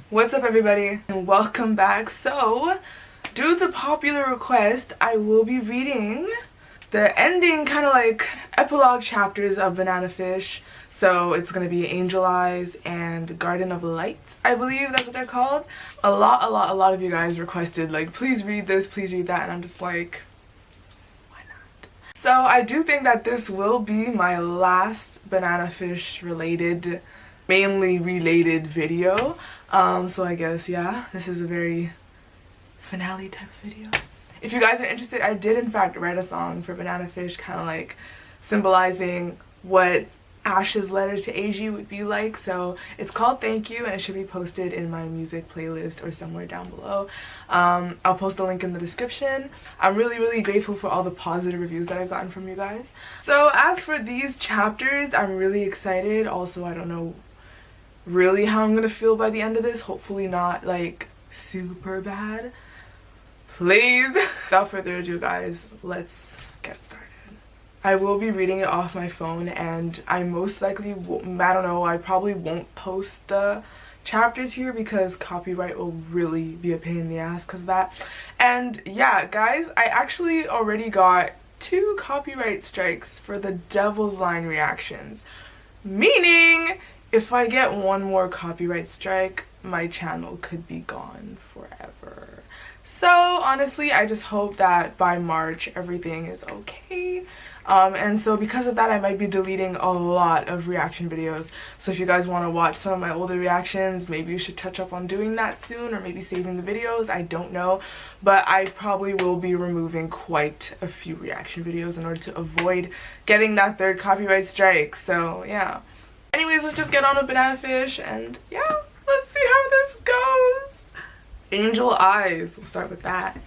What's up everybody and welcome back. So due to popular request, I will be reading the ending kind of like epilogue chapters of Banana Fish. So it's gonna be Angel Eyes and Garden of Light, I believe that's what they're called. A lot of you guys requested like, please read this, please read that, and I'm just like, why not? So I do think that this will be my last Banana Fish related, mainly related video. So I guess, yeah, this is a very finale type of video. If you guys are interested, I did in fact write a song for Banana Fish, kind of like symbolizing what Ash's letter to Eiji would be like. So it's called Thank You, and it should be posted in my music playlist or somewhere down below. I'll post the link in the description. I'm really grateful for all the positive reviews that I've gotten from you guys. So as for these chapters, I'm really excited. Also, I don't know really how I'm gonna feel by the end of this. Hopefully not like super bad, please. Without further ado guys, let's get started. I will be reading it off my phone, and I most likely I probably won't post the chapters here because copyright will really be a pain in the ass because of that. And yeah guys, I actually already got 2 copyright strikes for the Devil's Line reactions, meaning if I get one more copyright strike, my channel could be gone forever. So honestly, I just hope that by March everything is okay. And so because of that, I might be deleting a lot of reaction videos. So if you guys want to watch some of my older reactions, maybe you should touch up on doing that soon, or maybe saving the videos, I don't know. But I probably will be removing quite a few reaction videos in order to avoid getting that 3rd copyright strike. So yeah. Anyways, let's just get on with Banana Fish, and yeah, let's see how this goes. Angel Eyes, we'll start with that.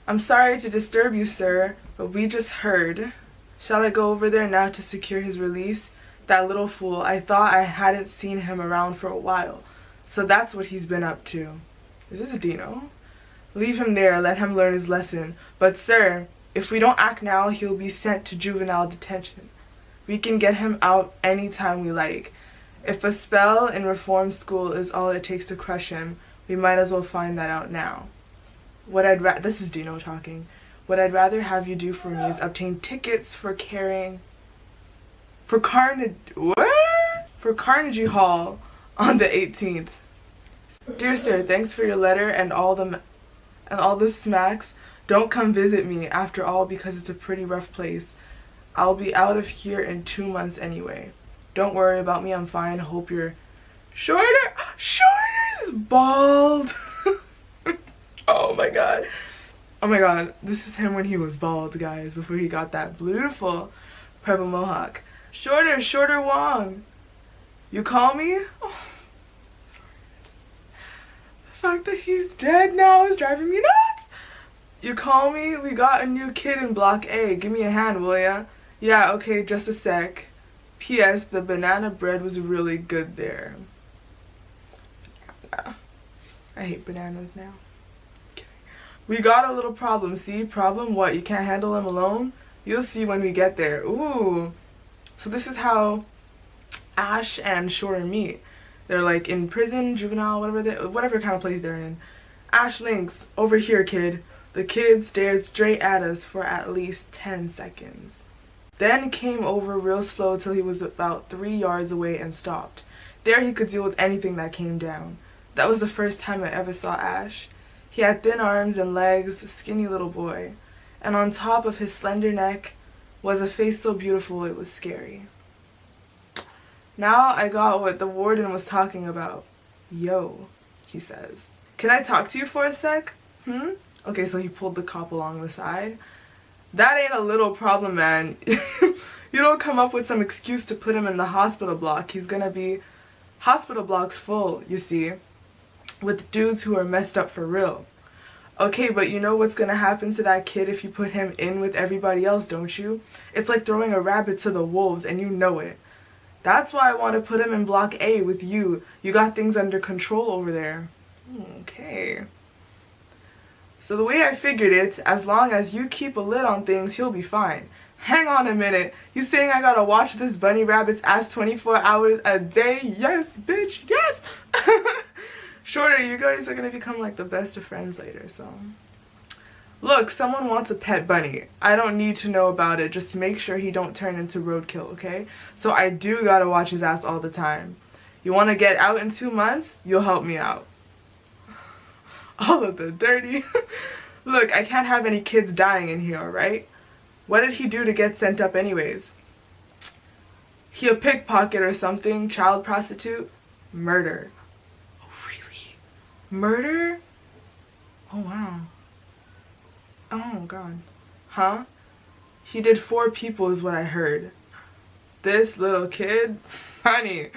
I'm sorry to disturb you, sir, but we just heard. Shall I go over there now to secure his release? That little fool, I thought I hadn't seen him around for a while. So that's what he's been up to. Is this a Dino? Leave him there, let him learn his lesson. But sir, if we don't act now, he'll be sent to juvenile detention. We can get him out anytime we like. If a spell in reform school is all it takes to crush him, we might as well find that out now. This is Dino talking. What I'd rather have you do for me is obtain tickets for Carnegie Hall on the 18th. Dear sir, thanks for your letter and all the smacks. Don't come visit me after all because it's a pretty rough place. I'll be out of here in 2 months anyway. Don't worry about me, I'm fine. Hope you're shorter. Shorter's bald. Oh my god. Oh my god. This is him when he was bald, guys, before he got that beautiful purple mohawk. Shorter Wong. You call me? Oh, sorry. The fact that he's dead now is driving me nuts. You call me? We got a new kid in block A. Give me a hand, will ya? Yeah, okay, just a sec. P.S. The banana bread was really good there. I hate bananas now. Okay. We got a little problem, see? Problem what? You can't handle them alone? You'll see when we get there. Ooh. So this is how Ash and Shore meet. They're like in prison, juvenile, whatever kind of place they're in. Ash links, over here, kid. The kid stared straight at us for at least 10 seconds. Then came over real slow till he was about 3 yards away and stopped. There he could deal with anything that came down. That was the first time I ever saw Ash. He had thin arms and legs, a skinny little boy. And on top of his slender neck was a face so beautiful it was scary. Now I got what the warden was talking about. Yo, he says. Can I talk to you for a sec? Okay, so he pulled the cop along the side. That ain't a little problem, man. You don't come up with some excuse to put him in the hospital block. He's gonna be hospital blocks full, you see, with dudes who are messed up for real. Okay, but you know what's gonna happen to that kid if you put him in with everybody else, don't you? It's like throwing a rabbit to the wolves, and you know it. That's why I want to put him in block A with you. You got things under control over there. Okay. So the way I figured it, as long as you keep a lid on things, he'll be fine. Hang on a minute. You saying I gotta watch this bunny rabbit's ass 24 hours a day? Yes, bitch, yes! Shorter, you guys are gonna become like the best of friends later, so. Look, someone wants a pet bunny. I don't need to know about it, just to make sure he don't turn into roadkill, okay? So I do gotta watch his ass all the time. You wanna get out in 2 months? You'll help me out. All of the dirty. Look, I can't have any kids dying in here, alright? What did he do to get sent up anyways? He a pickpocket or something? Child prostitute? Murder. Oh, really? Murder? Oh, wow. Oh, God. Huh? He did 4 people is what I heard. This little kid? Honey,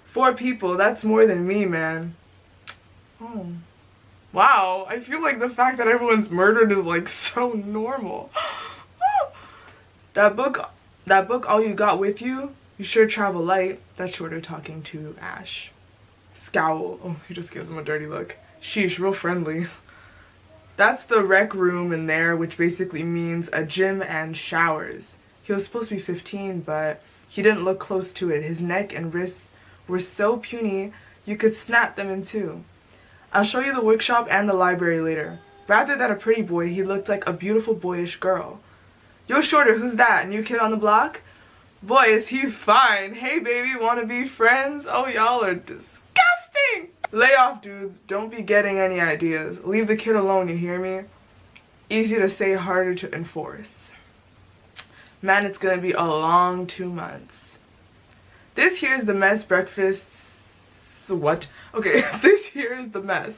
4 people, that's more than me, man. Oh. Wow, I feel like the fact that everyone's murdered is like so normal. That book all you got with you? You sure travel light. That's Shorter talking to Ash. Scowl. Oh, he just gives him a dirty look. Sheesh, real friendly. That's the rec room in there, which basically means a gym and showers. He was supposed to be 15, but he didn't look close to it. His neck and wrists were so puny, you could snap them in two. I'll show you the workshop and the library later. Rather than a pretty boy, he looked like a beautiful boyish girl. Yo, Shorter, who's that? New kid on the block? Boy, is he fine. Hey, baby, wanna be friends? Oh, y'all are disgusting! Lay off, dudes. Don't be getting any ideas. Leave the kid alone, you hear me? Easy to say, harder to enforce. Man, it's gonna be a long 2 months. This here's the mess breakfast. What? Okay, this here is the mess.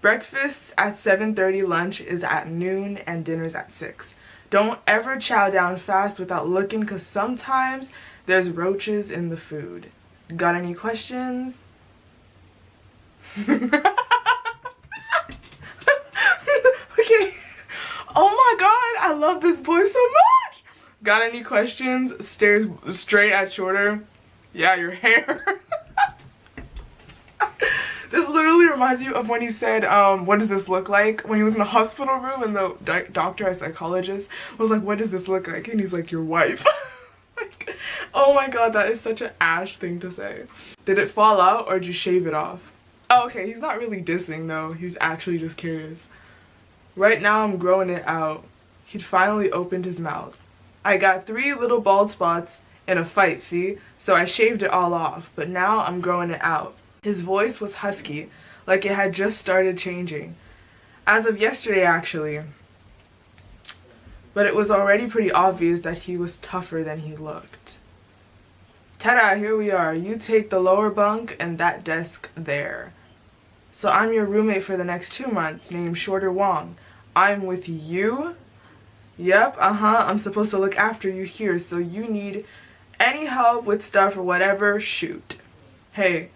Breakfast at 7:30, lunch is at noon, and dinner's at 6. Don't ever chow down fast without looking, because sometimes there's roaches in the food. Got any questions? Okay. Oh my god, I love this boy so much. Got any questions? Stares straight at Shorter. Yeah, your hair. This literally reminds you of when he said, what does this look like? When he was in the hospital room and the doctor, a psychologist, was like, what does this look like? And he's like, your wife. Like, oh my god, that is such an Ash thing to say. Did it fall out or did you shave it off? Oh, okay, he's not really dissing though. He's actually just curious. Right now I'm growing it out. He'd finally opened his mouth. I got 3 little bald spots in a fight, see? So I shaved it all off, but now I'm growing it out. His voice was husky, like it had just started changing. As of yesterday, actually. But it was already pretty obvious that he was tougher than he looked. Ta-da, here we are. You take the lower bunk and that desk there. So I'm your roommate for the next 2 months, named Shorter Wong. I'm with you? Yep, I'm supposed to look after you here, so you need any help with stuff or whatever, shoot. Hey.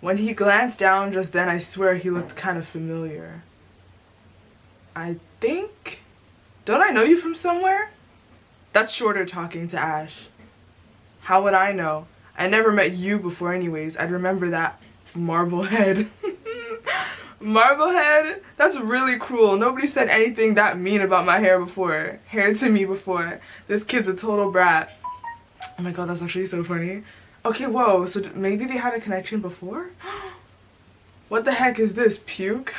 When he glanced down just then, I swear he looked kind of familiar. I think... Don't I know you from somewhere? That's Shorter talking to Ash. How would I know? I never met you before anyways. I'd remember that marble head. Marble head? That's really cruel. Nobody said anything that mean about my hair before. Hair to me before. This kid's a total brat. Oh my god, that's actually so funny. Okay, whoa, so maybe they had a connection before? What the heck is this, puke?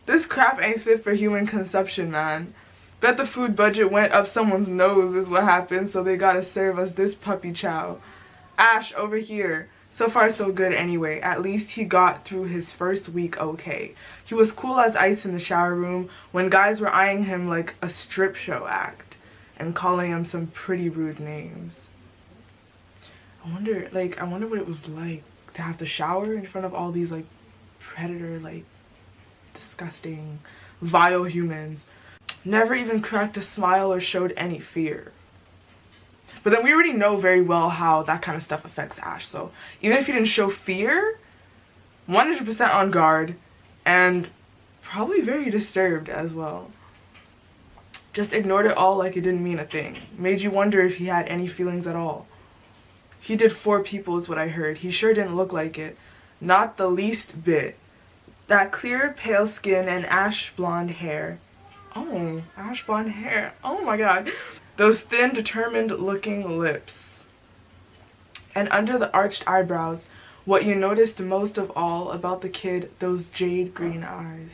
This crap ain't fit for human consumption, man. Bet the food budget went up someone's nose is what happened, so they gotta serve us this puppy chow. Ash, over here. So far so good anyway. At least he got through his first week okay. He was cool as ice in the shower room when guys were eyeing him like a strip show act and calling him some pretty rude names. I wonder what it was like to have to shower in front of all these like predator, like disgusting, vile humans. Never even cracked a smile or showed any fear. But then we already know very well how that kind of stuff affects Ash, so even if he didn't show fear, 100% on guard and probably very disturbed as well. Just ignored it all like it didn't mean a thing. Made you wonder if he had any feelings at all. He did 4 people is what I heard. He sure didn't look like it. Not the least bit. That clear, pale skin and ash blonde hair. Oh, ash blonde hair. Oh my god. Those thin, determined looking lips. And under the arched eyebrows, What you noticed most of all about the kid, those jade green eyes.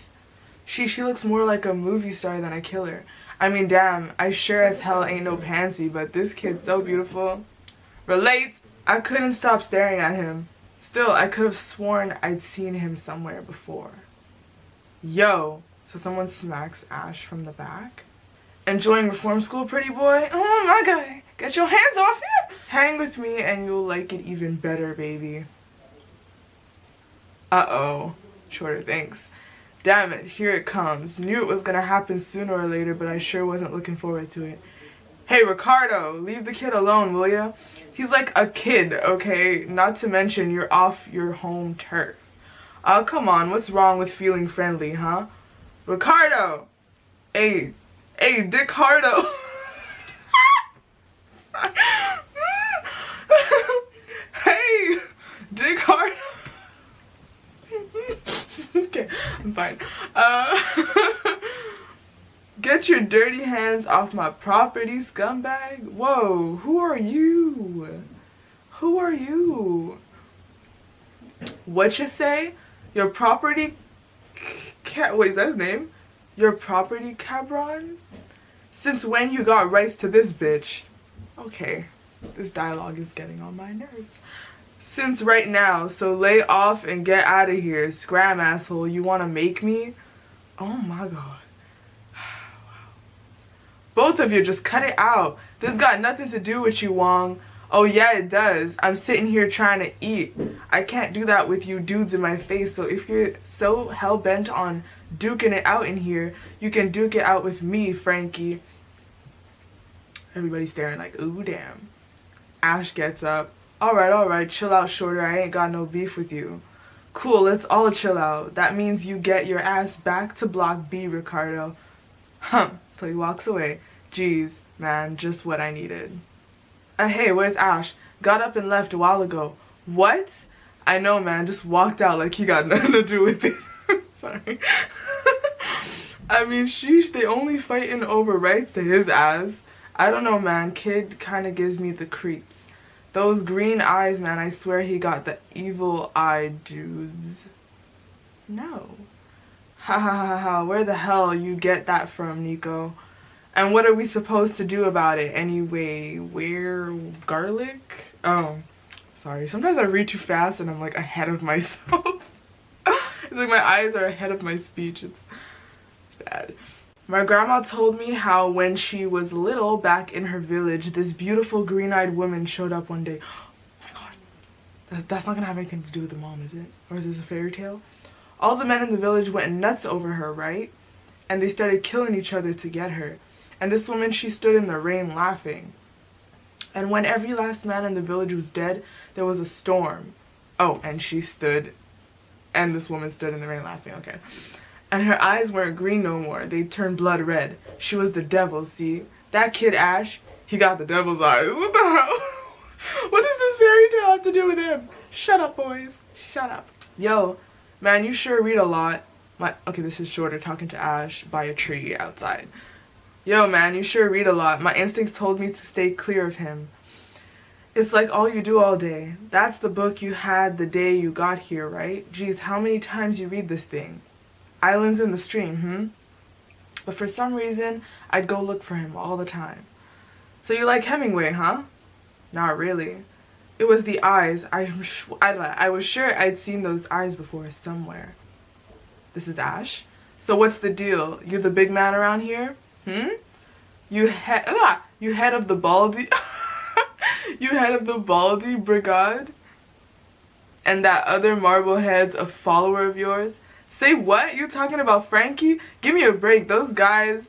She looks more like a movie star than a killer. I mean, damn, I sure as hell ain't no pansy, but this kid's so beautiful. Relates! I couldn't stop staring at him. Still, I could have sworn I'd seen him somewhere before. Yo! So someone smacks Ash from the back. Enjoying reform school, pretty boy? Oh my god! Get your hands off him! Hang with me and you'll like it even better, baby. Uh-oh. Shorter, thanks. Damn it, here it comes. Knew it was gonna happen sooner or later, but I sure wasn't looking forward to it. Hey, Ricardo, leave the kid alone, will ya? He's like a kid, okay? Not to mention you're off your home turf. Oh, come on, what's wrong with feeling friendly, huh? Ricardo! Hey, Dickardo! Hey, Dickardo! Okay, I'm fine. Get your dirty hands off my property, scumbag. Whoa, who are you? Who are you? What you say? Your property wait, is that his name? Your property cabron? Since when you got rights to this bitch? Okay, this dialogue is getting on my nerves. Since right now, so lay off and get out of here. Scram, asshole. You wanna make me? Oh my god. Both of you, just cut it out. This got nothing to do with you, Wong. Oh yeah, it does. I'm sitting here trying to eat. I can't do that with you dudes in my face, so if you're so hell-bent on duking it out in here, you can duke it out with me, Frankie. Everybody's staring like, ooh, damn. Ash gets up. Alright, chill out, Shorter. I ain't got no beef with you. Cool, let's all chill out. That means you get your ass back to Block B, Ricardo. So he walks away. Jeez, man, just what I needed. Hey, where's Ash? Got up and left a while ago. What? I know, man, just walked out like he got nothing to do with it. Sorry. I mean, sheesh, they only fighting over rights to his ass. I don't know, man, kid kinda gives me the creeps. Those green eyes, man, I swear he got the evil eye dudes. No. Ha ha ha ha, where the hell you get that from, Nico? And what are we supposed to do about it anyway? Where garlic? Oh, sorry. Sometimes I read too fast and I'm like ahead of myself. It's like my eyes are ahead of my speech. It's bad. My grandma told me how when she was little back in her village, this beautiful green-eyed woman showed up one day. Oh my god. That's not gonna have anything to do with the mom, is it? Or is this a fairy tale? All the men in the village went nuts over her, right? And they started killing each other to get her. And this woman, she stood in the rain laughing. And when every last man in the village was dead, there was a storm. Oh, and she stood, and this woman stood in the rain laughing, okay. And her eyes weren't green no more. They turned blood red. She was the devil, see? That kid Ash, he got the devil's eyes. What the hell? What does this fairy tale have to do with him? Shut up, boys. Shut up. Yo, man, you sure read a lot. Okay, this is Shorter talking to Ash by a tree outside. Yo, man, you sure read a lot. My instincts told me to stay clear of him. It's like all you do all day. That's the book you had the day you got here, right? Geez, how many times you read this thing? Islands in the Stream, But for some reason, I'd go look for him all the time. So you like Hemingway, huh? Not really. It was the eyes. I was sure I'd seen those eyes before somewhere. This is Ash. So what's the deal? You the big man around here? You head of the Baldy You head of the Baldy Brigade? And that other Marblehead's a follower of yours? Say what? You talking about Frankie? Give me a break. Those guys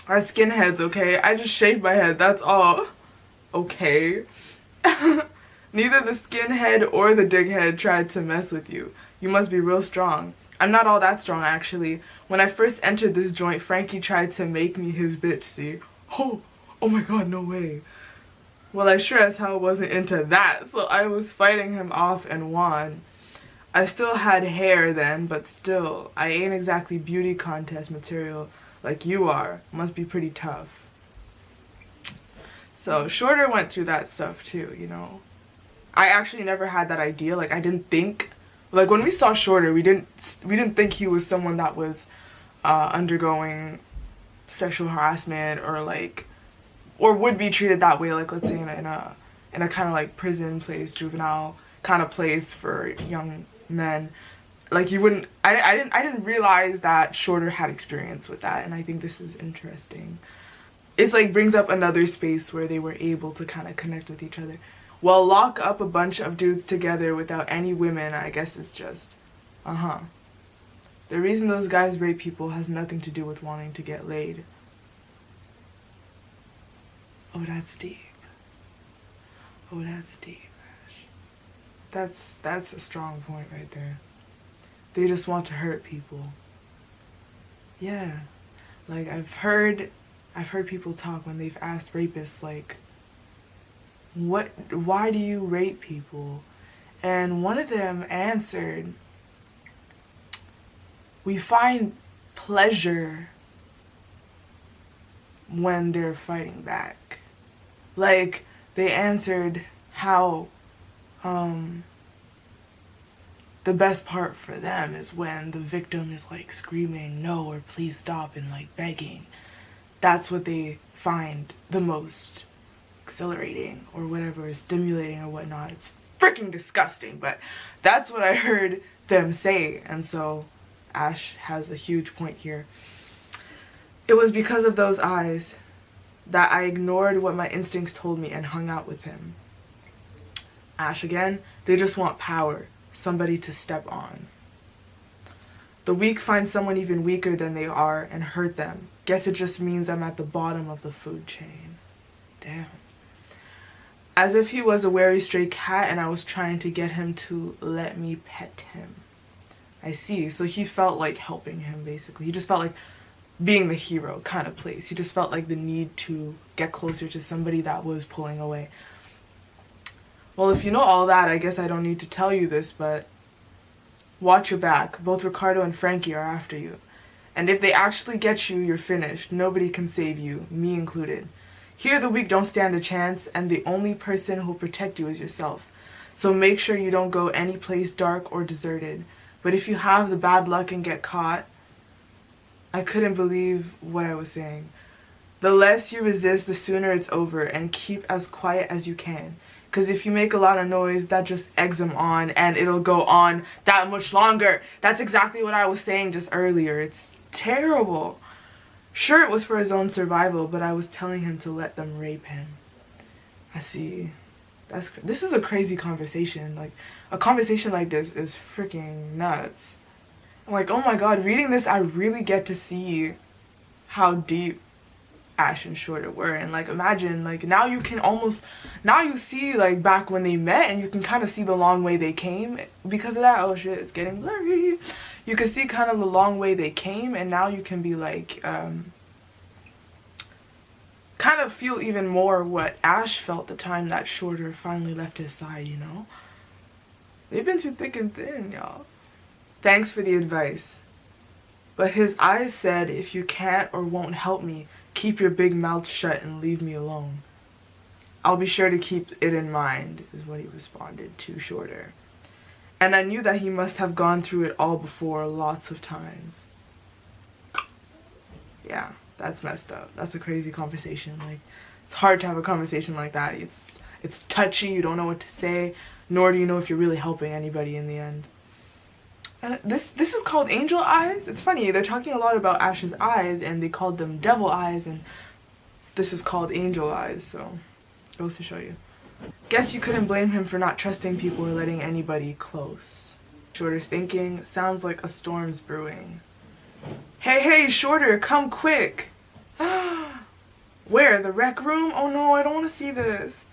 are skinheads, okay? I just shaved my head, that's all. Okay. Neither the skinhead or the dighead tried to mess with you. You must be real strong. I'm not all that strong, actually. When I first entered this joint, Frankie tried to make me his bitch, see? Oh my god, no way. Well, I sure as hell wasn't into that, so I was fighting him off and won. I still had hair then, but still, I ain't exactly beauty contest material like you are. Must be pretty tough. So, Shorter went through that stuff too, you know. I actually never had that idea. Like, I didn't think, like, when we saw Shorter, we didn't think he was someone that was undergoing sexual harassment, or like, or would be treated that way, like, let's say in a kind of like prison place, juvenile kind of place for young men. Like, you wouldn't, I didn't realize that Shorter had experience with that, and I think this is interesting. It's like brings up another space where they were able to kind of connect with each other. Well, lock up a bunch of dudes together without any women, I guess it's just, the reason those guys rape people has nothing to do with wanting to get laid. Oh, that's deep. Oh, that's deep, Ash. That's a strong point right there. They just want to hurt people. Yeah. Like, I've heard people talk when they've asked rapists, like, why do you rape people? And one of them answered, we find pleasure when they're fighting back. Like, they answered how the best part for them is when the victim is like screaming no or please stop and like begging. That's what they find the most exhilarating or whatever, stimulating or whatnot. It's freaking disgusting, but that's what I heard them say. And so Ash has a huge point here. It was because of those eyes that I ignored what my instincts told me and hung out with him. Ash again, they just want power, somebody to step on. The weak find someone even weaker than they are and hurt them. Guess it just means I'm at the bottom of the food chain. Damn. As if he was a wary stray cat and I was trying to get him to let me pet him. I see. So he felt like helping him, basically. He just felt like being the hero kind of place. He just felt like the need to get closer to somebody that was pulling away. Well, if you know all that, I guess I don't need to tell you this, but watch your back. Both Ricardo and Frankie are after you. And if they actually get you, you're finished. Nobody can save you, me included. Here the weak don't stand a chance, and the only person who'll protect you is yourself. So make sure you don't go any place dark or deserted. But if you have the bad luck and get caught, I couldn't believe what I was saying. The less you resist, the sooner it's over, and keep as quiet as you can. Because if you make a lot of noise, that just eggs them on, and it'll go on that much longer. That's exactly what I was saying just earlier. It's terrible. Sure, it was for his own survival, but I was telling him to let them rape him. I see. This is a crazy conversation. Like, a conversation like this is freaking nuts. I'm like, oh my god, reading this, I really get to see how deep Ash and Shorter were. And like, imagine, like, now you see like back when they met, and you can kind of see the long way they came because of that. Oh shit, it's getting blurry. You can see kind of the long way they came, and now you can be like kind of feel even more what Ash felt the time that Shorter finally left his side, you know? They've been through thick and thin, y'all. Thanks for the advice. But his eyes said, if you can't or won't help me, keep your big mouth shut and leave me alone. I'll be sure to keep it in mind, is what he responded to Shorter. And I knew that he must have gone through it all before, lots of times. Yeah, that's messed up. That's a crazy conversation. Like, it's hard to have a conversation like that. It's touchy, you don't know what to say, nor do you know if you're really helping anybody in the end. And this is called angel eyes. It's funny, they're talking a lot about Ash's eyes, and they called them devil eyes, and this is called angel eyes, so it goes to show you. Guess you couldn't blame him for not trusting people or letting anybody close. Shorter's thinking, sounds like a storm's brewing. Hey, Shorter, come quick. Where, the rec room? Oh no, I don't want to see this.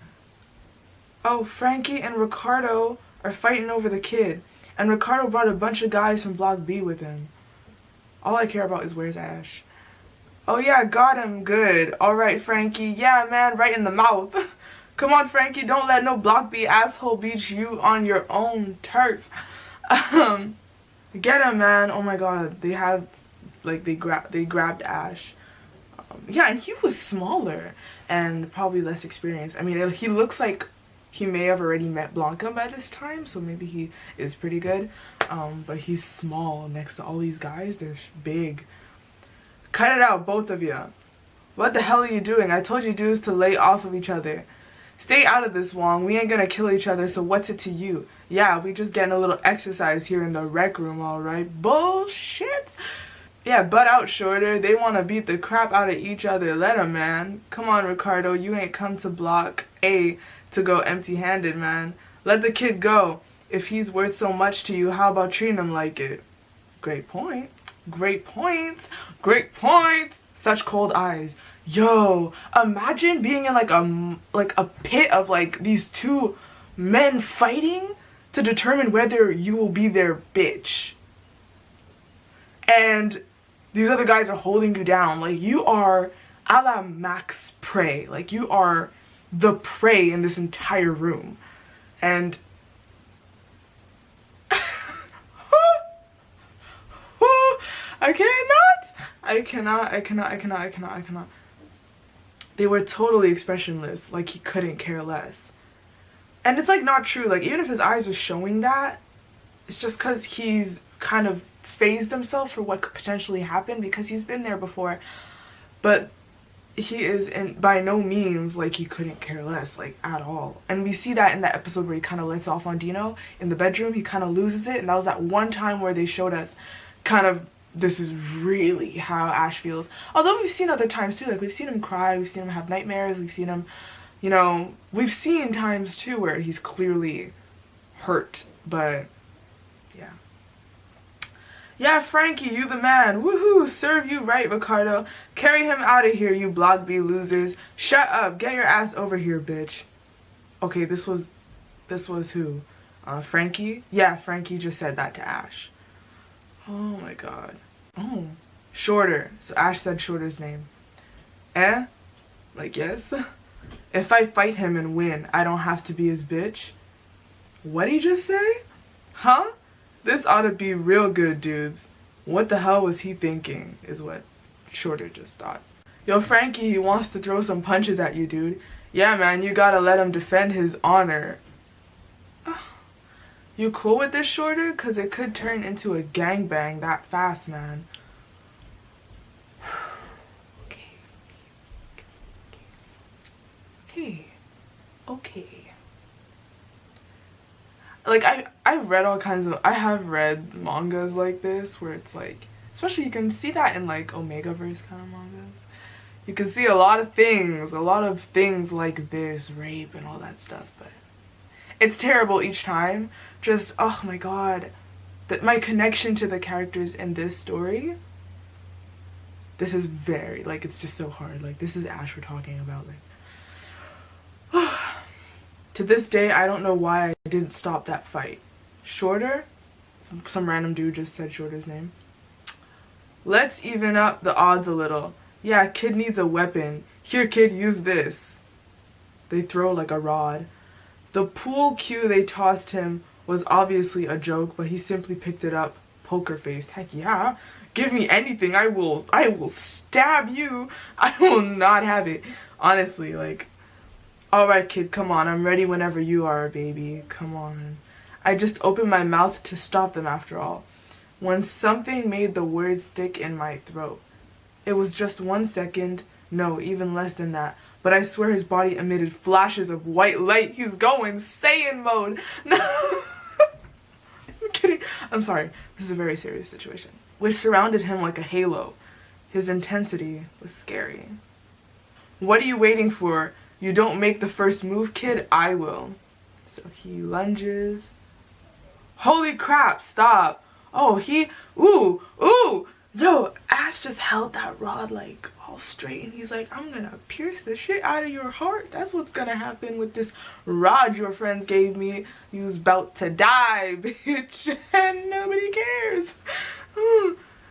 Oh, Frankie and Ricardo are fighting over the kid. And Ricardo brought a bunch of guys from Block B with him. All I care about is where's Ash. Oh yeah, got him, good. Alright, Frankie. Yeah, man, right in the mouth. Come on, Frankie, don't let no Block B asshole beat you on your own turf. Get him, man. Oh my god, they have, like, they grabbed Ash. Yeah, and he was smaller and probably less experienced. I mean, he looks like he may have already met Blanca by this time, so maybe he is pretty good. But he's small next to all these guys. They're big. Cut it out, both of you. What the hell are you doing? I told you dudes to lay off of each other. Stay out of this, Wong. We ain't gonna kill each other, so what's it to you? Yeah, we just getting a little exercise here in the rec room, alright? Bullshit! Yeah, butt out, Shorter. They want to beat the crap out of each other. Let 'em, man. Come on, Ricardo. You ain't come to block A to go empty-handed, man. Let the kid go. If he's worth so much to you, how about treating him like it? Great point. Great points. Great points. Such cold eyes. Yo, imagine being in like a pit of like these two men fighting to determine whether you will be their bitch. And these other guys are holding you down. Like, you are a la max prey. Like, you are the prey in this entire room. And I cannot. They were totally expressionless. Like, he couldn't care less. And it's like not true. Like, even if his eyes are showing that, it's just because he's kind of phased himself for what could potentially happen, because he's been there before. But he is by no means like he couldn't care less, like, at all. And we see that in that episode where he kind of lets off on Dino in the bedroom. He kind of loses it, and that was that one time where they showed us kind of, this is really how Ash feels. Although we've seen other times too, like we've seen him cry, we've seen him have nightmares, we've seen him, you know, we've seen times too where he's clearly hurt. But yeah. Yeah, Frankie, you the man. Woohoo, serve you right, Ricardo. Carry him out of here, you Block B losers. Shut up, get your ass over here, bitch. Okay, this was who? Frankie? Yeah, Frankie just said that to Ash. Oh my god. Oh, Shorter. So Ash said Shorter's name. Eh? Like, yes? If I fight him and win, I don't have to be his bitch? What'd he just say? Huh? This ought to be real good, dudes. What the hell was he thinking, is what Shorter just thought. Yo, Frankie, he wants to throw some punches at you, dude. Yeah, man, you gotta let him defend his honor. You cool with this, Shorter? Cause it could turn into a gangbang that fast, man. Okay. Like, I've read all kinds of, I have read mangas like this where it's like, especially you can see that in like Omegaverse kind of mangas. You can see a lot of things like this, rape and all that stuff, but it's terrible each time. Just, oh my god, that my connection to the characters in this story, this is very, like, it's just so hard. Like, this is Ash we're talking about, like, to this day, I don't know why I didn't stop that fight. Shorter? Some random dude just said Shorter's name. Let's even up the odds a little. Yeah, kid needs a weapon. Here, kid, use this. They throw like a rod. The pool cue they tossed him was obviously a joke, but he simply picked it up, poker-faced. Heck yeah. Give me anything. I will stab you. I will not have it. Honestly, like, alright, kid, come on. I'm ready whenever you are, baby. Come on. I just opened my mouth to stop them after all, when something made the words stick in my throat. It was just 1 second, no, even less than that, but I swear his body emitted flashes of white light. He's going Saiyan mode. No. I'm kidding. I'm sorry. This is a very serious situation. Which surrounded him like a halo. His intensity was scary. What are you waiting for? You don't make the first move, kid? I will. So he lunges. Holy crap, stop. Oh, ooh. Yo, Ash just held that rod like all straight, and he's like, I'm gonna pierce the shit out of your heart. That's what's gonna happen with this rod your friends gave me. You was about to die, bitch, and nobody cares.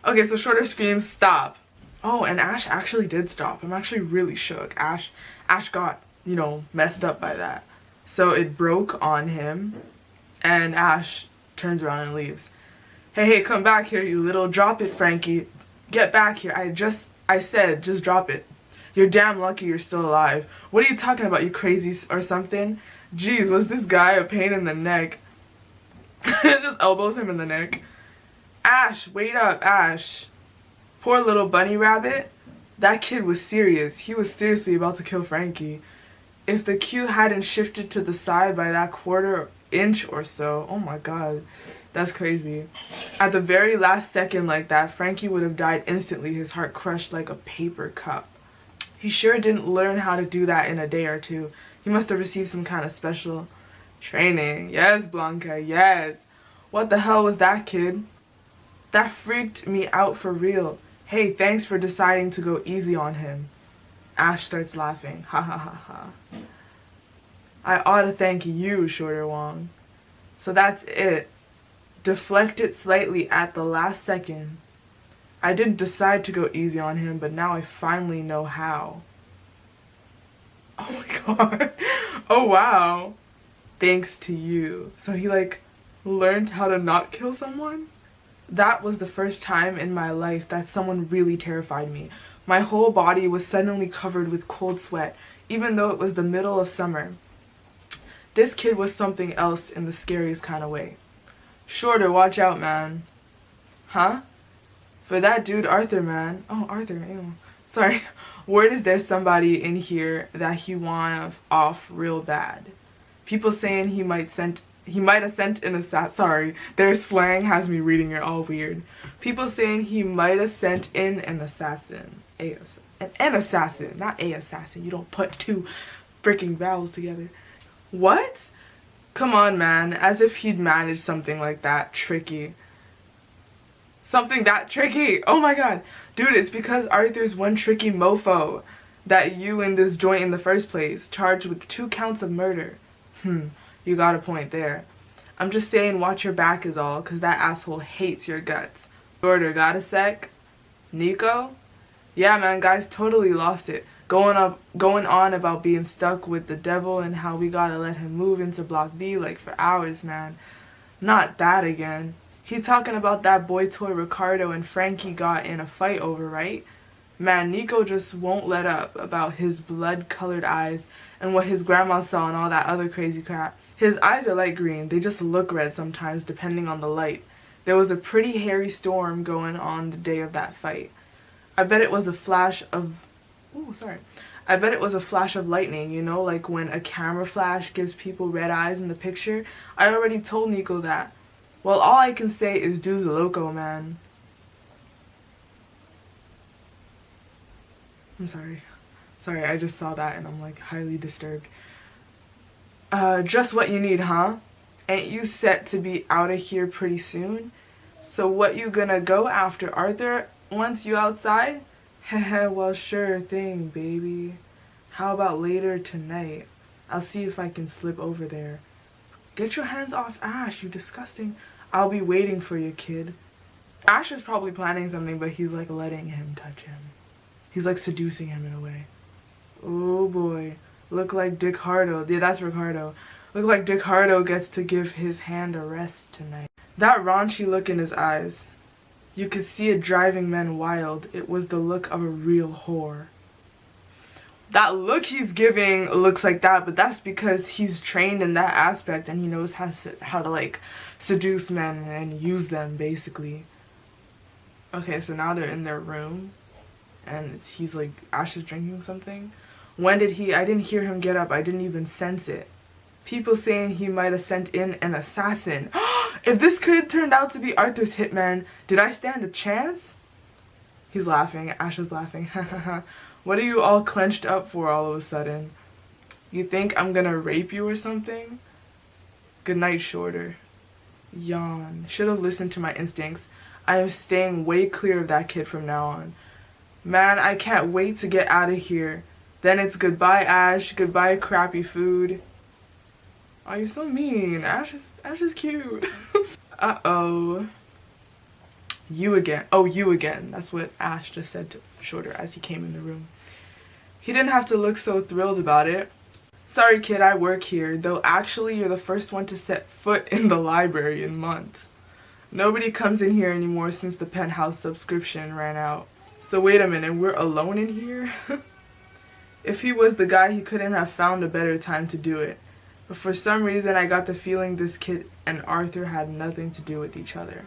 Okay, so Shorter screams, stop. Oh, and Ash actually did stop. I'm actually really shook. Ash got, you know, messed up by that. So it broke on him, and Ash turns around and leaves. Hey, come back here, you little. Drop it, Frankie. Get back here. I said, just drop it. You're damn lucky you're still alive. What are you talking about, you crazy or something? Jeez, was this guy a pain in the neck? Just elbows him in the neck. Ash, wait up, Ash. Poor little bunny rabbit. That kid was serious. He was seriously about to kill Frankie. If the queue hadn't shifted to the side by that quarter inch or so, oh my god, that's crazy. At the very last second like that, Frankie would have died instantly, his heart crushed like a paper cup. He sure didn't learn how to do that in a day or two. He must have received some kind of special training. Yes, Blanca, yes. What the hell was that, kid? That freaked me out for real. Hey, thanks for deciding to go easy on him. Ash starts laughing. Ha ha ha ha. I ought to thank you, Shorter Wong. So that's it. Deflect it slightly at the last second. I didn't decide to go easy on him, but now I finally know how. Oh my god. Oh wow. Thanks to you. So he like learned how to not kill someone? That was the first time in my life that someone really terrified me. My whole body was suddenly covered with cold sweat, even though it was the middle of summer. This kid was something else in the scariest kind of way. Shorter, watch out, man. Huh? For that dude Arthur, man. Oh, Arthur, ew. Sorry. Word is there's somebody in here that he want off real bad. People saying he might have sent an assassin. Sorry, their slang has me reading it all weird. People saying he might have sent in an assassin. An assassin, not a assassin. You don't put two freaking vowels together. What? Come on, man. As if he'd managed something like that tricky. Something that tricky? Oh my god. Dude, it's because Arthur's one tricky mofo that you in this joint in the first place, charged with 2 counts of murder. You got a point there. I'm just saying watch your back is all, cause that asshole hates your guts. Shorter, got a sec? Nico? Yeah, man, guys totally lost it. Going on about being stuck with the devil and how we gotta let him move into Block B like for hours, man. Not that again. He talking about that boy toy Ricardo and Frankie got in a fight over, right? Man, Nico just won't let up about his blood-colored eyes and what his grandma saw and all that other crazy crap. His eyes are light green. They just look red sometimes depending on the light. There was a pretty hairy storm going on the day of that fight. I bet it was a flash of... I bet it was a flash of lightning, you know, like when a camera flash gives people red eyes in the picture. I already told Nico that. Well, all I can say is dude's loco, man. I'm sorry. Sorry, I just saw that and I'm like highly disturbed. Just what you need, huh? Ain't you set to be out of here pretty soon? So what you gonna go after Arthur once you outside? Heh, well sure thing, baby. How about later tonight? I'll see if I can slip over there. Get your hands off Ash, you disgusting. I'll be waiting for you, kid. Ash is probably planning something, but he's like letting him touch him. He's like seducing him in a way. Oh boy. Look like Dick Hardo. Yeah, that's Ricardo. Look like Dick Hardo gets to give his hand a rest tonight. That raunchy look in his eyes. You could see it driving men wild. It was the look of a real whore. That look he's giving looks like that, but that's because he's trained in that aspect and he knows how to like seduce men and use them basically. Okay, so now they're in their room and he's like, Ash is drinking something. When did he? I didn't hear him get up. I didn't even sense it. People saying he might have sent in an assassin. If this kid turned out to be Arthur's hitman, did I stand a chance? He's laughing. Ash is laughing. What are you all clenched up for all of a sudden? You think I'm gonna rape you or something? Good night, Shorter. Yawn. Should have listened to my instincts. I am staying way clear of that kid from now on. Man, I can't wait to get out of here. Then it's goodbye Ash, goodbye crappy food. Oh, you're so mean. Ash is cute. Uh-oh. You again. Oh, you again. That's what Ash just said to Shorter as he came in the room. He didn't have to look so thrilled about it. Sorry kid, I work here, though actually you're the first one to set foot in the library in months. Nobody comes in here anymore since the penthouse subscription ran out. So wait a minute, we're alone in here? If he was the guy, he couldn't have found a better time to do it. But for some reason I got the feeling this kid and Arthur had nothing to do with each other.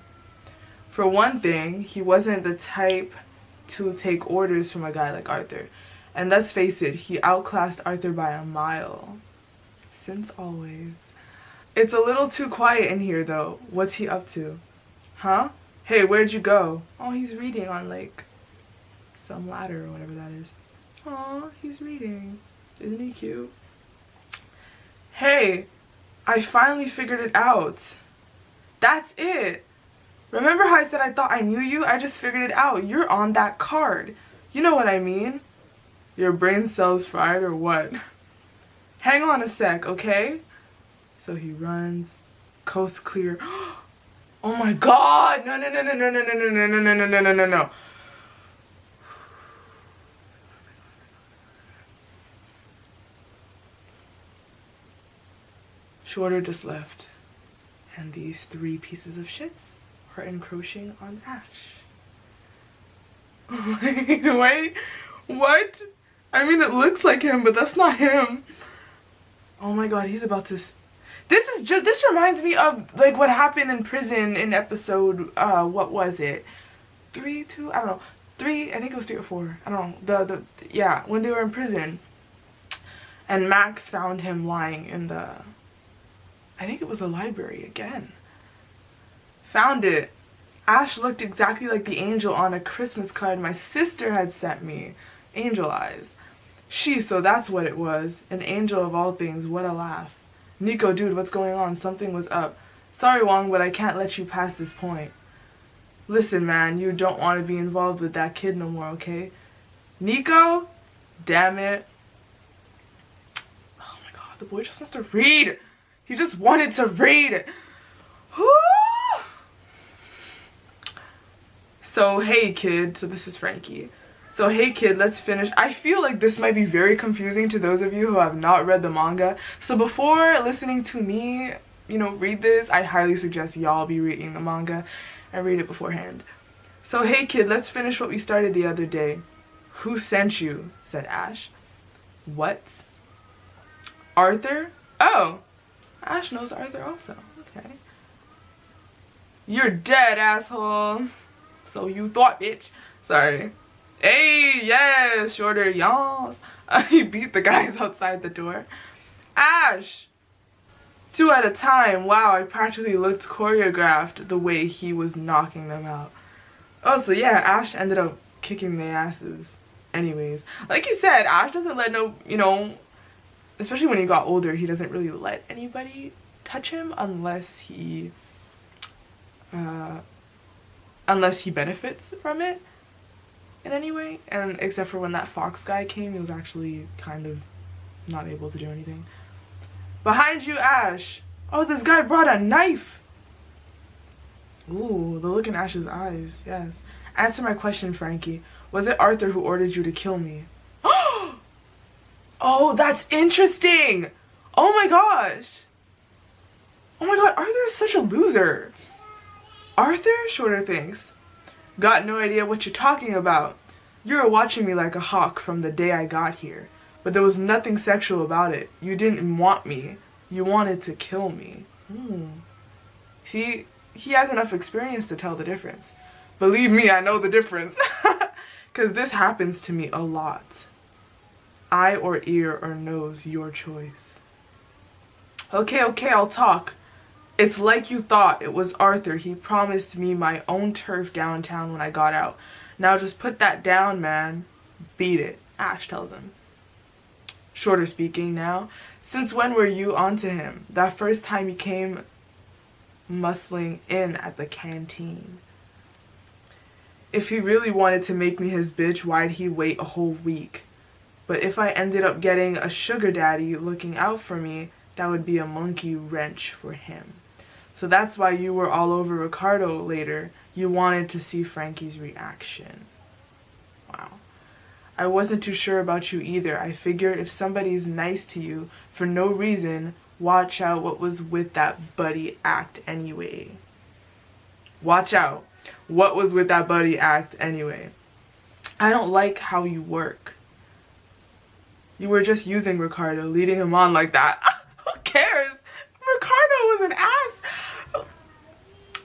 For one thing, he wasn't the type to take orders from a guy like Arthur. And let's face it, he outclassed Arthur by a mile. Since always. It's a little too quiet in here though. What's he up to? Huh? Hey, where'd you go? Oh, he's reading on like some ladder or whatever that is. Aw, he's reading. Isn't he cute? Hey, I finally figured it out. That's it. Remember how I said I thought I knew you? I just figured it out. You're on that card. You know what I mean? Your brain cells fried or what? Hang on a sec, okay? So he runs. Coast clear. Oh my god! No, no, no, no, no, no, no, no, no, no, no, no, no, no, no. Shorter just left. And these 3 pieces of shits are encroaching on Ash. Wait, what? I mean, it looks like him, but that's not him. Oh my god, he's about to... This reminds me of, like, what happened in prison in episode, what was it? 3, 2, I don't know. 3, I think it was 3 or 4. I don't know. Yeah, when they were in prison. And Max found him lying in the... I think it was a library again. Found it. Ash looked exactly like the angel on a Christmas card my sister had sent me. Angel eyes. So that's what it was. An angel of all things. What a laugh. Nico, dude, what's going on? Something was up. Sorry, Wong, but I can't let you pass this point. Listen, man, you don't want to be involved with that kid no more, okay? Nico? Damn it. Oh my god, the boy just wants to read. He just wanted to read. Woo! So, hey, kid. So this is Frankie. So, hey, kid, let's finish. I feel like this might be very confusing to those of you who have not read the manga. So before listening to me, you know, read this, I highly suggest y'all be reading the manga and read it beforehand. So, hey, kid, let's finish what we started the other day. Who sent you? Said Ash. What? Arthur? Oh, Ash knows Arthur also. Okay. You're dead, asshole. So you thought, bitch. Sorry. Hey, yes, Shorter, y'all. He beat the guys outside the door. Ash! 2 at a time. Wow, I practically looked choreographed the way he was knocking them out. Oh, so yeah, Ash ended up kicking their asses. Anyways, like you said, Ash doesn't let no, you know, especially when he got older, he doesn't really let anybody touch him unless he benefits from it in any way. And except for when that Fox guy came, he was actually kind of not able to do anything. Behind you, Ash. Oh, this guy brought a knife. Ooh, the look in Ash's eyes. Yes. Answer my question, Frankie. Was it Arthur who ordered you to kill me? Oh, that's interesting. Oh my gosh. Oh my god, Arthur is such a loser. Arthur? Shorter thinks. Got no idea what you're talking about. You were watching me like a hawk from the day I got here. But there was nothing sexual about it. You didn't want me. You wanted to kill me. See, he has enough experience to tell the difference. Believe me, I know the difference. Because this happens to me a lot. Eye or ear or nose, your choice. Okay, I'll talk. It's like you thought. It was Arthur. He promised me my own turf downtown when I got out. Now just put that down, man. Beat it, Ash tells him. Shorter speaking now. Since when were you onto him? That first time he came muscling in at the canteen. If he really wanted to make me his bitch, why'd he wait a whole week? But if I ended up getting a sugar daddy looking out for me, that would be a monkey wrench for him. So that's why you were all over Ricardo later. You wanted to see Frankie's reaction. Wow. I wasn't too sure about you either. I figure if somebody's nice to you for no reason, watch out what was with that buddy act anyway. Watch out. What was with that buddy act anyway? I don't like how you work. You were just using Ricardo, leading him on like that. Who cares?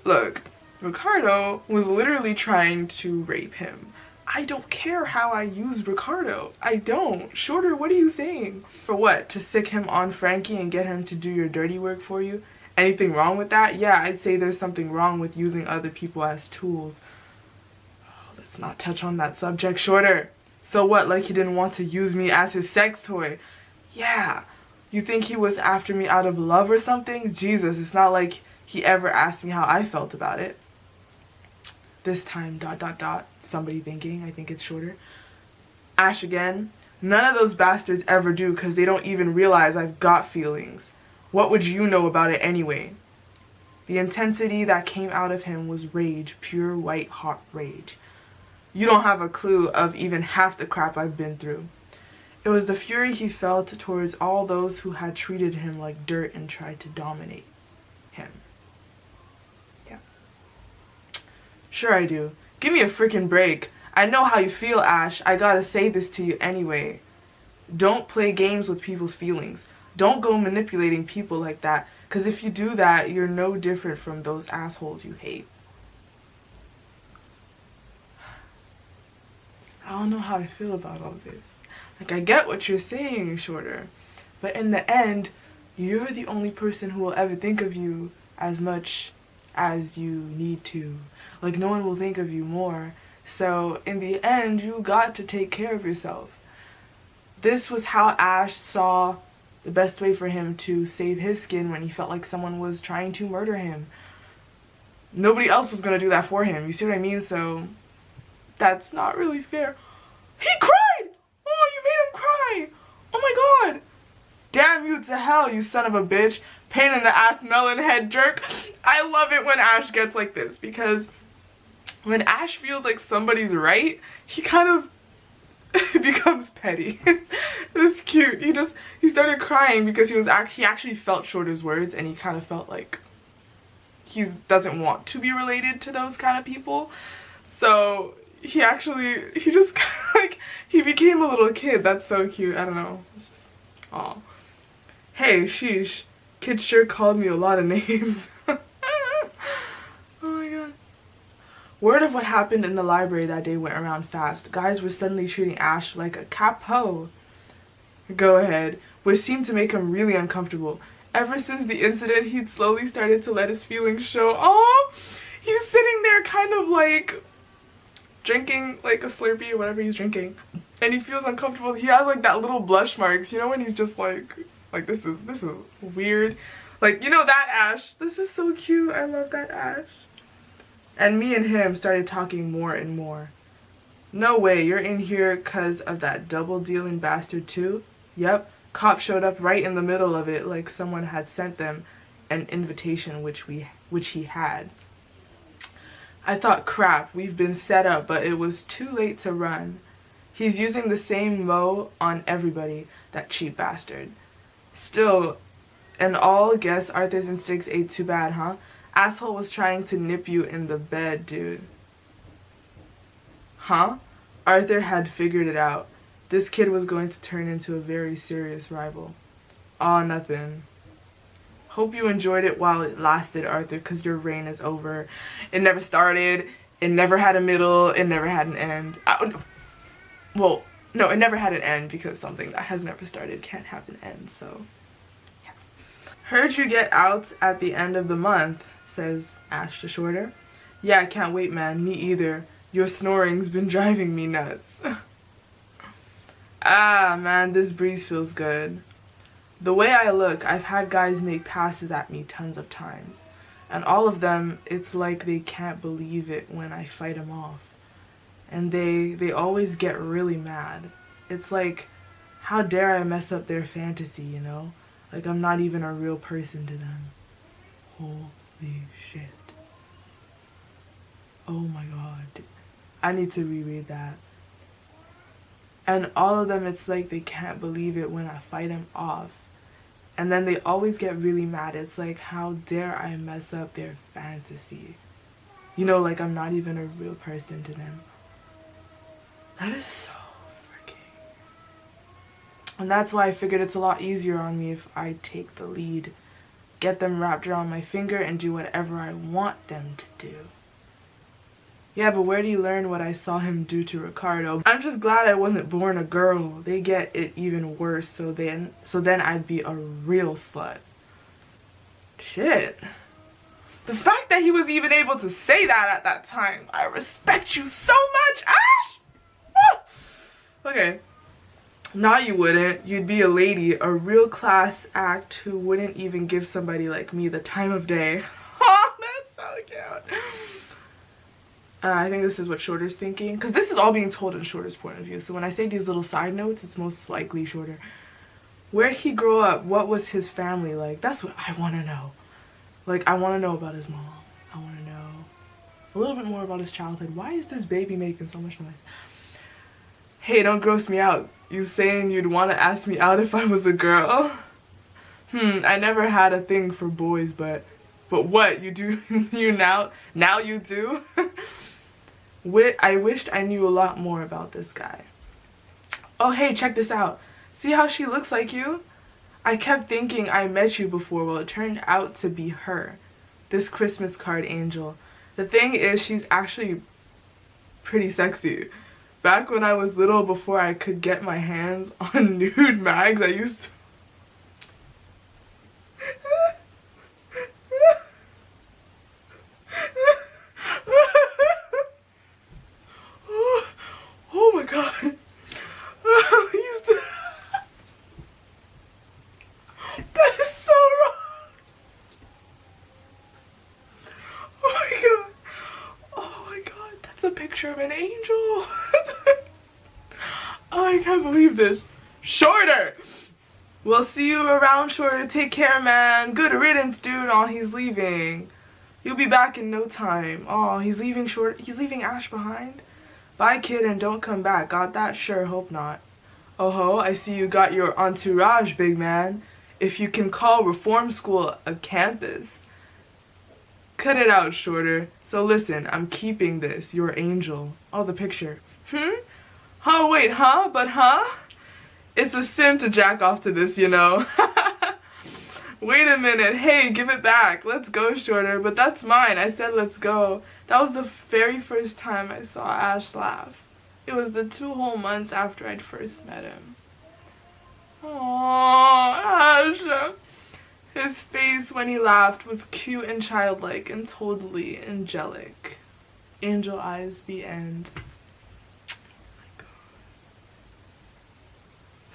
Look, Ricardo was literally trying to rape him. I don't care how I use Ricardo. I don't. Shorter, what are you saying? For what? To sick him on Frankie and get him to do your dirty work for you? Anything wrong with that? Yeah, I'd say there's something wrong with using other people as tools. Oh, let's not touch on that subject, Shorter. So what, like he didn't want to use me as his sex toy? Yeah. You think he was after me out of love or something? Jesus, it's not like he ever asked me how I felt about it. This time, ... Somebody thinking, I think it's Shorter. Ash again. None of those bastards ever do because they don't even realize I've got feelings. What would you know about it anyway? The intensity that came out of him was rage, pure white hot rage. You don't have a clue of even half the crap I've been through. It was the fury he felt towards all those who had treated him like dirt and tried to dominate him. Yeah. Sure I do. Give me a freaking break. I know how you feel, Ash. I gotta say this to you anyway. Don't play games with people's feelings. Don't go manipulating people like that, because if you do that, you're no different from those assholes you hate. I don't know how I feel about all this. Like, I get what you're saying, Shorter, but in the end, you're the only person who will ever think of you as much as you need to. Like, no one will think of you more. So, in the end, you got to take care of yourself. This was how Ash saw the best way for him to save his skin when he felt like someone was trying to murder him. Nobody else was gonna do that for him, you see what I mean? So, that's not really fair. He cried! Oh, you made him cry! Oh my god! Damn you to hell, you son of a bitch. Pain in the ass melon head jerk. I love it when Ash gets like this, because when Ash feels like somebody's right, he kind of becomes petty. It's cute. He started crying because he actually felt Shorter's words, and he kind of felt like he doesn't want to be related to those kind of people. So he just like, he became a little kid. That's so cute. I don't know. It's just, aw. Hey, sheesh. Kid sure called me a lot of names. Oh my god. Word of what happened in the library that day went around fast. Guys were suddenly treating Ash like a capo. Go ahead. Which seemed to make him really uncomfortable. Ever since the incident, he'd slowly started to let his feelings show. Oh, he's sitting there kind of like drinking like a Slurpee or whatever he's drinking. And he feels uncomfortable. He has like that little blush marks, you know, when he's just like this is weird. Like, you know that Ash. This is so cute. I love that Ash. And me and him started talking more and more. No way, you're in here because of that double dealing bastard too? Yep. Cop showed up right in the middle of it, like someone had sent them an invitation, which he had. I thought, crap, we've been set up, but it was too late to run. He's using the same mo on everybody, that cheap bastard. Still, and all, guess Arthur's instincts ain't too bad, huh? Asshole was trying to nip you in the bed, dude. Huh? Arthur had figured it out. This kid was going to turn into a very serious rival. Aw, nothing. Hope you enjoyed it while it lasted, Arthur, because your reign is over. It never started. It never had a middle. It never had an end. Well, no, it never had an end, because something that has never started can't have an end, so yeah. Heard you get out at the end of the month, says Ash to Shorter. Yeah, I can't wait, man. Me either. Your snoring's been driving me nuts. Ah, man, this breeze feels good. The way I look, I've had guys make passes at me tons of times. And all of them, it's like they can't believe it when I fight them off. And they always get really mad. It's like, how dare I mess up their fantasy, you know? Like I'm not even a real person to them. Holy shit. Oh my god. I need to reread that. And all of them, it's like they can't believe it when I fight them off. And then they always get really mad. It's like, how dare I mess up their fantasy? You know, like I'm not even a real person to them. That is so freaking... And that's why I figured it's a lot easier on me if I take the lead. get them wrapped around my finger, and do whatever I want them to do. Yeah, but where do you learn what I saw him do to Ricardo? I'm just glad I wasn't born a girl. They get it even worse, so then I'd be a real slut. Shit. The fact that he was even able to say that at that time. I respect you so much, Ash! Woo! Okay. No, you wouldn't. You'd be a lady, a real class act who wouldn't even give somebody like me the time of day. Oh, that's so cute. I think this is what Shorter's thinking, because this is all being told in Shorter's point of view. So when I say these little side notes, it's most likely Shorter. Where'd he grow up? What was his family like? That's what I want to know. Like, I want to know about his mom. I want to know a little bit more about his childhood. Why is this baby making so much noise? Hey, don't gross me out. You saying you'd want to ask me out if I was a girl? I never had a thing for boys, but what? You do? You now you do? I wished I knew a lot more about this guy. Oh, hey, check this out. See how she looks like you? I kept thinking I met you before. Well, it turned out to be her. This Christmas card angel. The thing is, she's actually pretty sexy. Back when I was little, before I could get my hands on nude mags, I used to... Oh my god. I used to... That is so wrong. Oh my god. Oh my god. That's a picture of an angel. Oh, I can't believe this. Shorter. We'll see you around, Shorter. Take care, man. Good riddance, dude. Oh, he's leaving. You'll be back in no time. Oh, he's leaving He's leaving Ash behind. Bye, kid, and don't come back. Got that? Sure, hope not. Oh ho, I see you got your entourage, big man. If you can call reform school a campus. Cut it out, Shorter. So listen, I'm keeping this, your angel. Oh, the picture. Oh, wait, huh? But huh? It's a sin to jack off to this, you know. Wait a minute. Hey, give it back. Let's go, Shorter. But that's mine. I said let's go. That was the very first time I saw Ash laugh. It was the 2 whole months after I'd first met him. Aww, Ash. His face when he laughed was cute and childlike and totally angelic. Angel eyes, the end.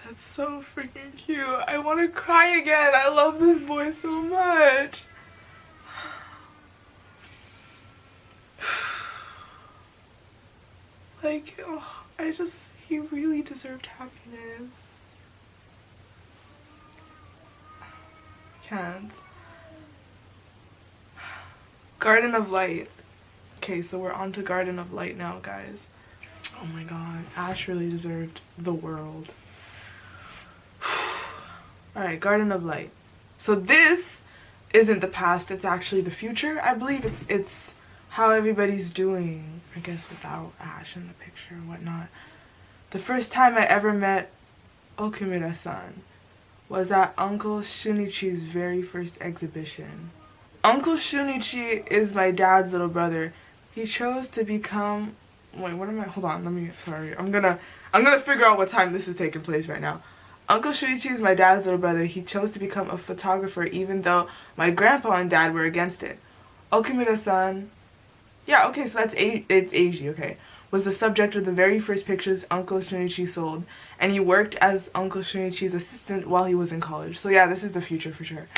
That's so freaking cute. I want to cry again. I love this boy so much. Like, oh, he really deserved happiness. Can't. Garden of Light. Okay, so we're on to Garden of Light now, guys. Oh my god, Ash really deserved the world. Alright, Garden of Light. So this isn't the past, it's actually the future. I believe it's how everybody's doing, I guess, without Ash in the picture and whatnot. The first time I ever met Okumura-san was at Uncle Shunichi's very first exhibition. Uncle Shunichi is my dad's little brother. He chose to become... Wait, what am I... Hold on, sorry. I'm gonna figure out what time this is taking place right now. Uncle Shunichi is my dad's little brother. He chose to become a photographer even though my grandpa and dad were against it. Okumura-san... Yeah, okay, so it's Eiji, okay. Was the subject of the very first pictures Uncle Shunichi sold, and he worked as Uncle Shunichi's assistant while he was in college. So yeah, this is the future for sure.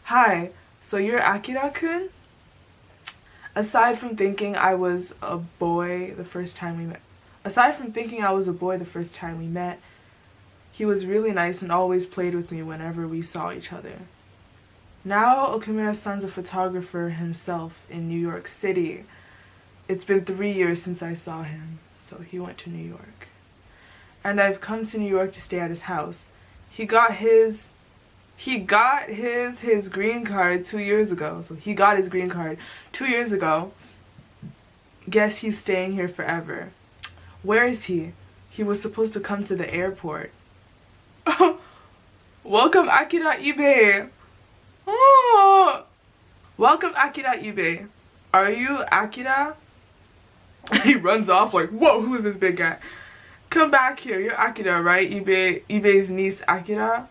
Hi, so you're Akira-kun? Aside from thinking I was a boy the first time we met, he was really nice and always played with me whenever we saw each other. Now Okumura-san's a photographer himself in New York City. It's been 3 years since I saw him, so he went to New York. And I've come to New York to stay at his house. He got his green card 2 years ago. So he got his green card 2 years ago. Guess he's staying here forever. Where is he? He was supposed to come to the airport. Welcome, Akira Ibe. Oh. Welcome Akira eBay. Are you Akira? He runs off like, whoa, who's this big guy? Come back here. You're Akira, right? eBay's niece Akira.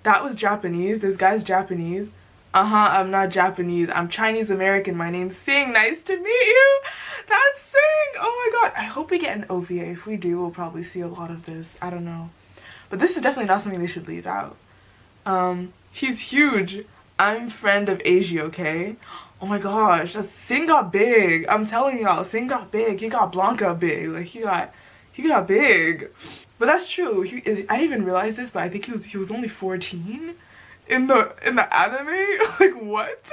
That was Japanese. This guy's Japanese. I'm not Japanese. I'm Chinese American. My name's Sing. Nice to meet you. That's Sing. Oh my god. I hope we get an OVA. If we do, we'll probably see a lot of this. I don't know. But this is definitely not something they should leave out. He's huge. I'm friend of Eiji, okay? Oh my gosh. Sing got big. I'm telling y'all, Sing got big. He got Blanca big. Like he got big. But that's true. I didn't even realize this, but I think he was only 14 in the anime. Like what?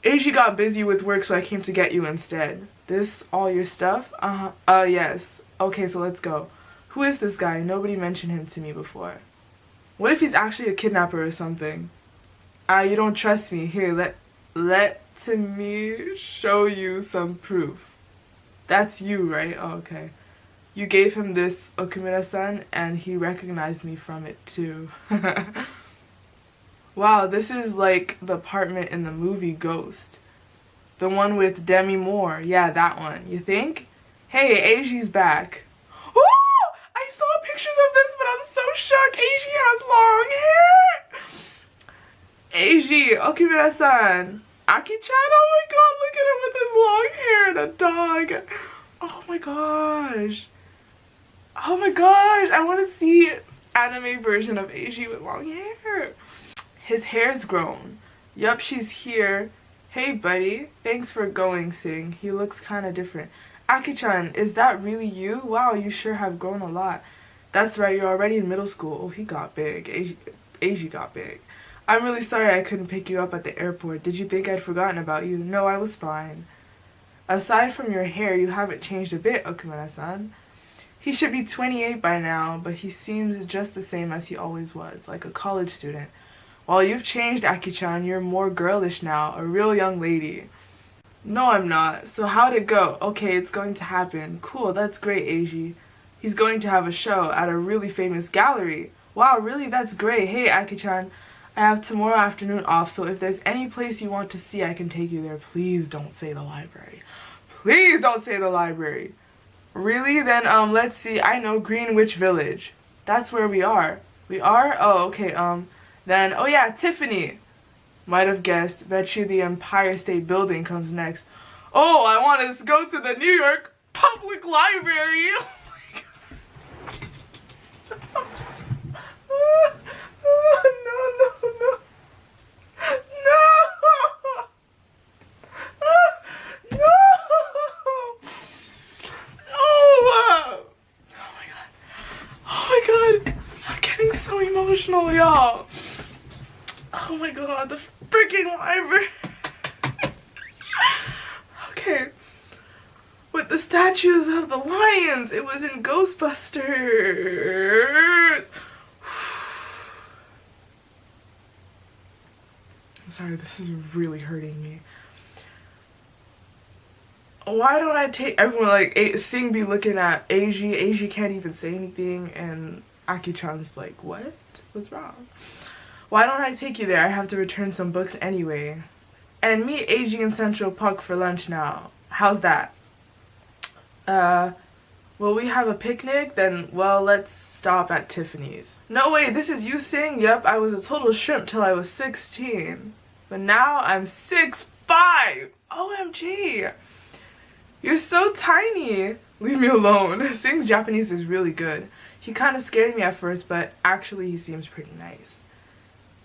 Eiji got busy with work, so I came to get you instead. This all your stuff? Yes. Okay, so let's go. Who is this guy? Nobody mentioned him to me before. What if he's actually a kidnapper or something? You don't trust me. Here, let me show you some proof. That's you, right? Oh, okay. You gave him this, Okumura-san, and he recognized me from it too. Wow, this is like the apartment in the movie Ghost. The one with Demi Moore. Yeah, that one. You think? Hey, Eiji's back. Oh! I saw pictures of this, but I'm so shocked. Eiji has long hair. Eiji, Okumura-san. Aki-chan, oh my god, look at him with his long hair and a dog. Oh my gosh. Oh my gosh, I want to see anime version of Eiji with long hair. His hair's grown. Yup, she's here. Hey buddy, thanks for going, Sing. He looks kinda different. Aki-chan, is that really you? Wow, you sure have grown a lot. That's right, you're already in middle school. Oh, he got big. Eiji got big. I'm really sorry I couldn't pick you up at the airport. Did you think I'd forgotten about you? No, I was fine. Aside from your hair, you haven't changed a bit, Okumura-san. He should be 28 by now, but he seems just the same as he always was, like a college student. Well, you've changed, Aki-chan. You're more girlish now, a real young lady. No, I'm not. So how'd it go? Okay, it's going to happen. Cool, that's great, Eiji. He's going to have a show at a really famous gallery. Wow, really? That's great. Hey, Aki-chan. I have tomorrow afternoon off, so if there's any place you want to see, I can take you there. Please don't say the library. Please don't say the library. Really? Then, let's see. I know Greenwich Village. That's where we are. We are? Oh, okay, then, oh yeah, Tiffany. Might have guessed. Bet you the Empire State Building comes next. Oh, I want to go to the New York Public Library. Oh my god. No. Oh my god, I'm getting so emotional, y'all. Oh my god, the freaking library. Okay, with the statues of the lions, it was in Ghostbusters. I'm sorry, this is really hurting me. Why don't I take everyone, like, Sing be looking at Eiji. Eiji can't even say anything, and Aki-chan's like, what? What's wrong? Why don't I take you there? I have to return some books anyway. And meet Eiji in Central Park for lunch now. How's that? Will we have a picnic? Then, well, let's stop at Tiffany's. No way, this is you, Sing? Yep, I was a total shrimp till I was 16. But now I'm 6'5". OMG. You're so tiny. Leave me alone. Sing's Japanese is really good. He kind of scared me at first, but actually he seems pretty nice.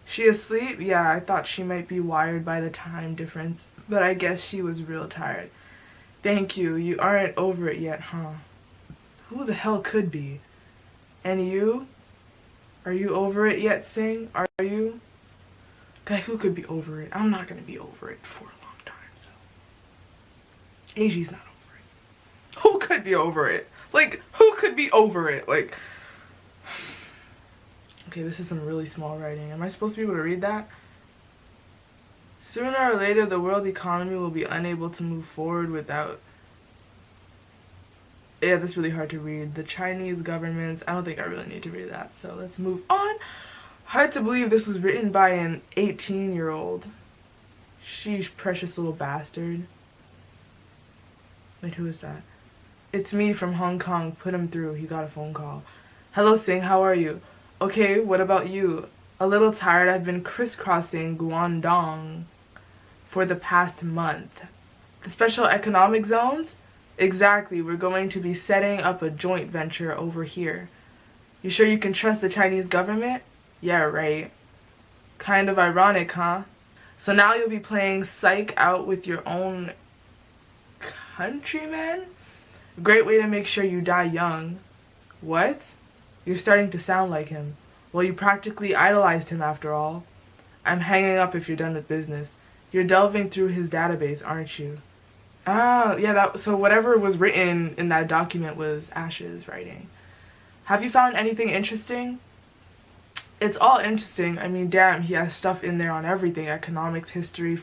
She asleep? Yeah, I thought she might be wired by the time difference, but I guess she was real tired. Thank you. You aren't over it yet, huh? Who the hell could be? And you? Are you over it yet, Sing? Are you? Guy, who could be over it? I'm not gonna be over it for a long time, so. Eiji's not over it. Who could be over it? Like, who could be over it? Like, okay, this is some really small writing. Am I supposed to be able to read that? Sooner or later, the world economy will be unable to move forward without... Yeah, that's really hard to read. The Chinese governments... I don't think I really need to read that, so let's move on. Hard to believe this was written by an 18-year-old. Sheesh, precious little bastard. Wait, who is that? It's me from Hong Kong. Put him through. He got a phone call. Hello, Sing. How are you? Okay, what about you? A little tired. I've been crisscrossing Guangdong for the past month. The special economic zones? Exactly. We're going to be setting up a joint venture over here. You sure you can trust the Chinese government? Yeah, right. Kind of ironic, huh? So now you'll be playing psych out with your own countrymen? Great way to make sure you die young. What? You're starting to sound like him. Well, you practically idolized him after all. I'm hanging up if you're done with business. You're delving through his database, aren't you? Ah, yeah, so whatever was written in that document was Ash's writing. Have you found anything interesting? It's all interesting. I mean, damn, he has stuff in there on everything. Economics, history,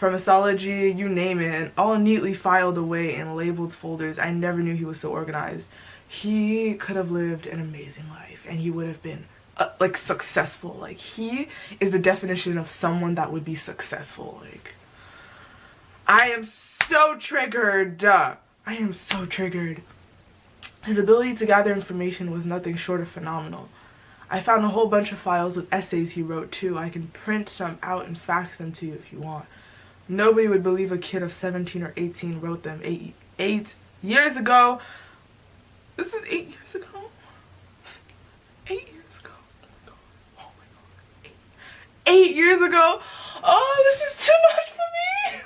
pharmacology, you name it, and all neatly filed away in labeled folders. I never knew he was so organized. He could have lived an amazing life, and he would have been, like, successful. Like, he is the definition of someone that would be successful. Like, I am so triggered. I am so triggered. His ability to gather information was nothing short of phenomenal. I found a whole bunch of files with essays he wrote too. I can print some out and fax them to you if you want. Nobody would believe a kid of 17 or 18 wrote them eight years ago. This is 8 years ago. 8 years ago. Oh my god. 8 years ago. Oh, this is too much for me.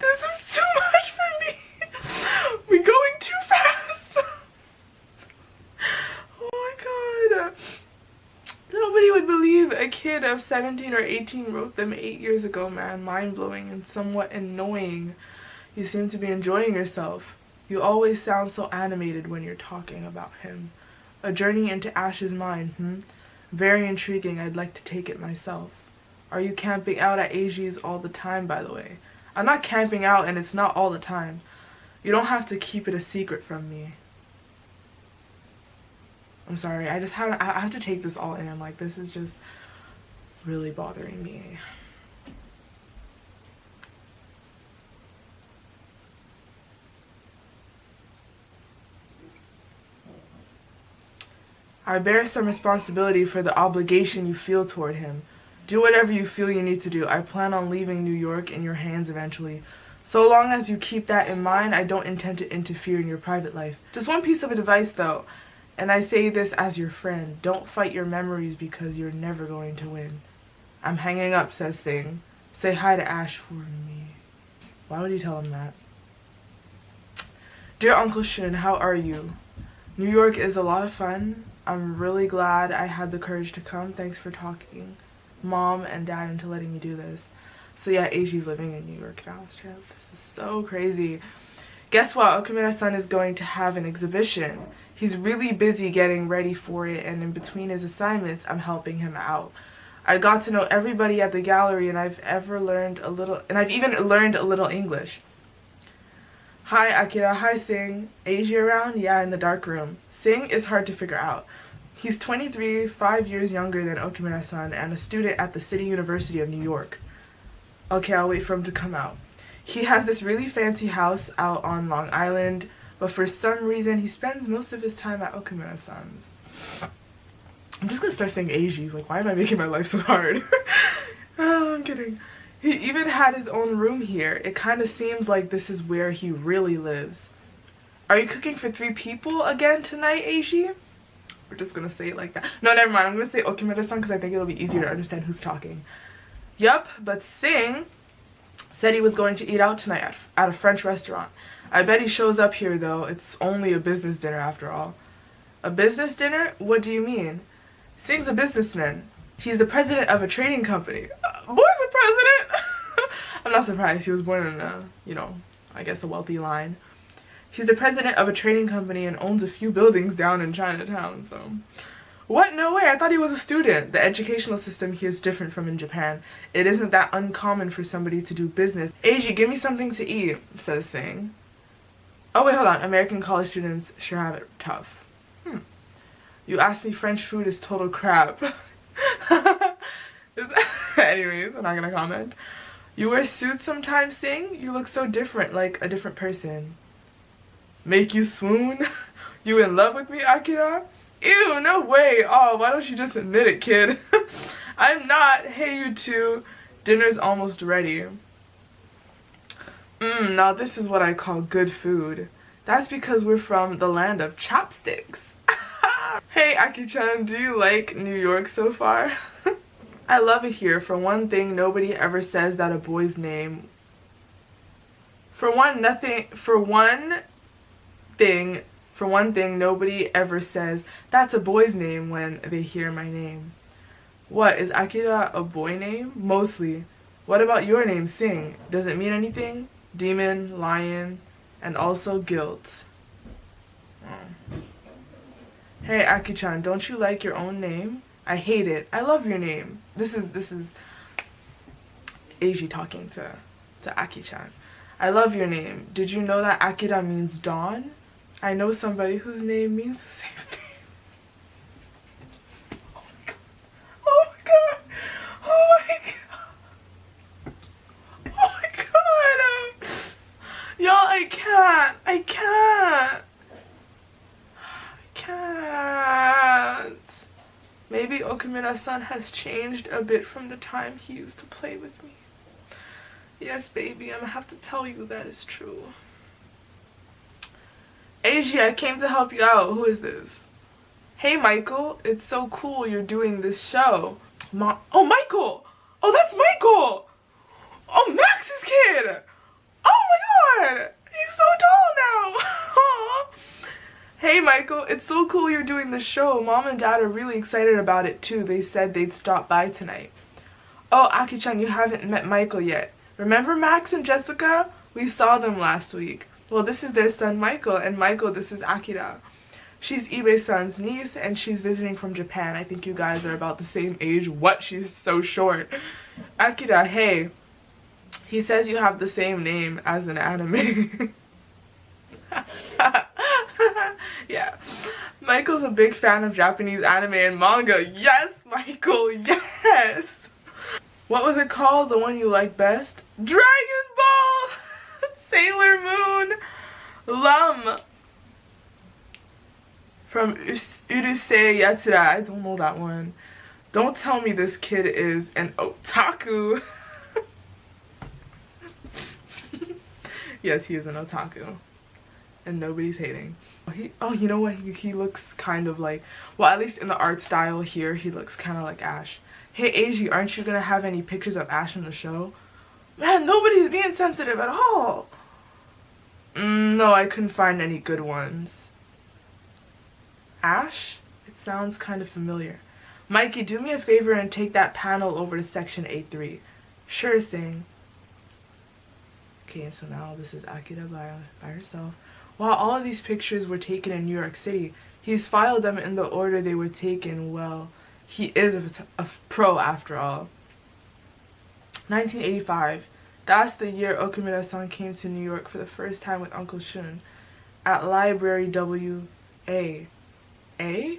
This is too much for me. We're going too fast. Oh my god. Nobody would believe a kid of 17 or 18 wrote them 8 years ago, man. Mind-blowing and somewhat annoying. You seem to be enjoying yourself. You always sound so animated when you're talking about him. A journey into Ash's mind, Very intriguing. I'd like to take it myself. Are you camping out at Eiji's all the time, by the way? I'm not camping out, and it's not all the time. You don't have to keep it a secret from me. I'm sorry, I have to take this all in. Like, this is just really bothering me. I bear some responsibility for the obligation you feel toward him. Do whatever you feel you need to do. I plan on leaving New York in your hands eventually. So long as you keep that in mind, I don't intend to interfere in your private life. Just one piece of advice though. And I say this as your friend. Don't fight your memories because you're never going to win. I'm hanging up, says Sing. Say hi to Ash for me. Why would you tell him that? Dear Uncle Shin, how are you? New York is a lot of fun. I'm really glad I had the courage to come. Thanks for talking Mom and Dad into letting me do this. So yeah, Eiji's living in New York now. This is so crazy. Guess what? Okamura-san is going to have an exhibition. He's really busy getting ready for it, and in between his assignments, I'm helping him out. I got to know everybody at the gallery, and I've even learned a little English. Hi, Akira. Hi, Sing. Eiji around? Yeah, in the dark room. Sing is hard to figure out. He's 23, 5 years younger than Okamura-san, and a student at the City University of New York. Okay, I'll wait for him to come out. He has this really fancy house out on Long Island, but for some reason, he spends most of his time at Okamura-san's. I'm just gonna start saying Eiji. Like, why am I making my life so hard? Oh, I'm kidding. He even had his own room here. It kind of seems like this is where he really lives. Are you cooking for 3 people again tonight, Eiji? We're just gonna say it like that. No, never mind. I'm gonna say Okamura-san because I think it'll be easier to understand who's talking. Yup, but Sing said he was going to eat out tonight at a French restaurant. I bet he shows up here, though. It's only a business dinner after all. A business dinner? What do you mean? Sing's a businessman. He's the president of a trading company. Boy's a president! I'm not surprised. He was born in a, I guess a wealthy line. He's the president of a trading company and owns a few buildings down in Chinatown, so... What? No way, I thought he was a student. The educational system here is different from in Japan. It isn't that uncommon for somebody to do business. Eiji, give me something to eat, says Sing. Oh wait, hold on. American college students sure have it tough. You asked me French food is total crap. Anyways, I'm not gonna comment. You wear suits sometimes, Sing? You look so different, like a different person. Make you swoon? You in love with me, Akira? Ew, no way. Oh, why don't you just admit it, kid? I'm not. Hey, you two. Dinner's almost ready. Now this is what I call good food. That's because we're from the land of chopsticks. Hey, Aki-chan, do you like New York so far? I love it here. For one thing, nobody ever says that a boy's name. For one thing, nobody ever says that's a boy's name when they hear my name. What, is Akira a boy name? Mostly. What about your name, Sing? Does it mean anything? Demon, lion, and also guilt. Hey, Aki-chan, don't you like your own name? I hate it. I love your name. This is Eiji talking to Aki-chan. I love your name. Did you know that Akira means dawn? I know somebody whose name means the same thing. Oh my god. Oh my god. Oh my god. Y'all, I can't. I can't. Maybe Okamura-san has changed a bit from the time he used to play with me. Yes, baby, I'm gonna have to tell you that is true. Eiji, I came to help you out. Who is this? Hey, Michael. It's so cool you're doing this show. Oh, Michael! Oh, that's Michael! Oh, Max's kid! Oh my god! He's so tall now! Hey, Michael. It's so cool you're doing this show. Mom and Dad are really excited about it, too. They said they'd stop by tonight. Oh, Aki-chan, you haven't met Michael yet. Remember Max and Jessica? We saw them last week. Well, this is their son Michael, and Michael, this is Akira. She's Ibe-san's niece, and she's visiting from Japan. I think you guys are about the same age. What? She's so short. Akira, hey. He says you have the same name as an anime. Yeah. Michael's a big fan of Japanese anime and manga. Yes, Michael, yes! What was it called? The one you like best? Dragon Ball! Sailor Moon! Lum! From Urusei Yatsura. I don't know that one. Don't tell me this kid is an otaku. Yes, he is an otaku. And nobody's hating. Oh, you know what? He looks kind of like, well, at least in the art style here, he looks kind of like Ash. Hey, Eiji, aren't you gonna have any pictures of Ash in the show? Man, nobody's being sensitive at all. No, I couldn't find any good ones. Ash? It sounds kind of familiar. Mikey, do me a favor and take that panel over to section A3. Sure, Sing. Okay, so now this is Akira by herself. While all of these pictures were taken in New York City, he's filed them in the order they were taken. Well, he is a pro after all. 1985. That's the year Okamura-san came to New York for the first time with Uncle Shun at Library W.A. A?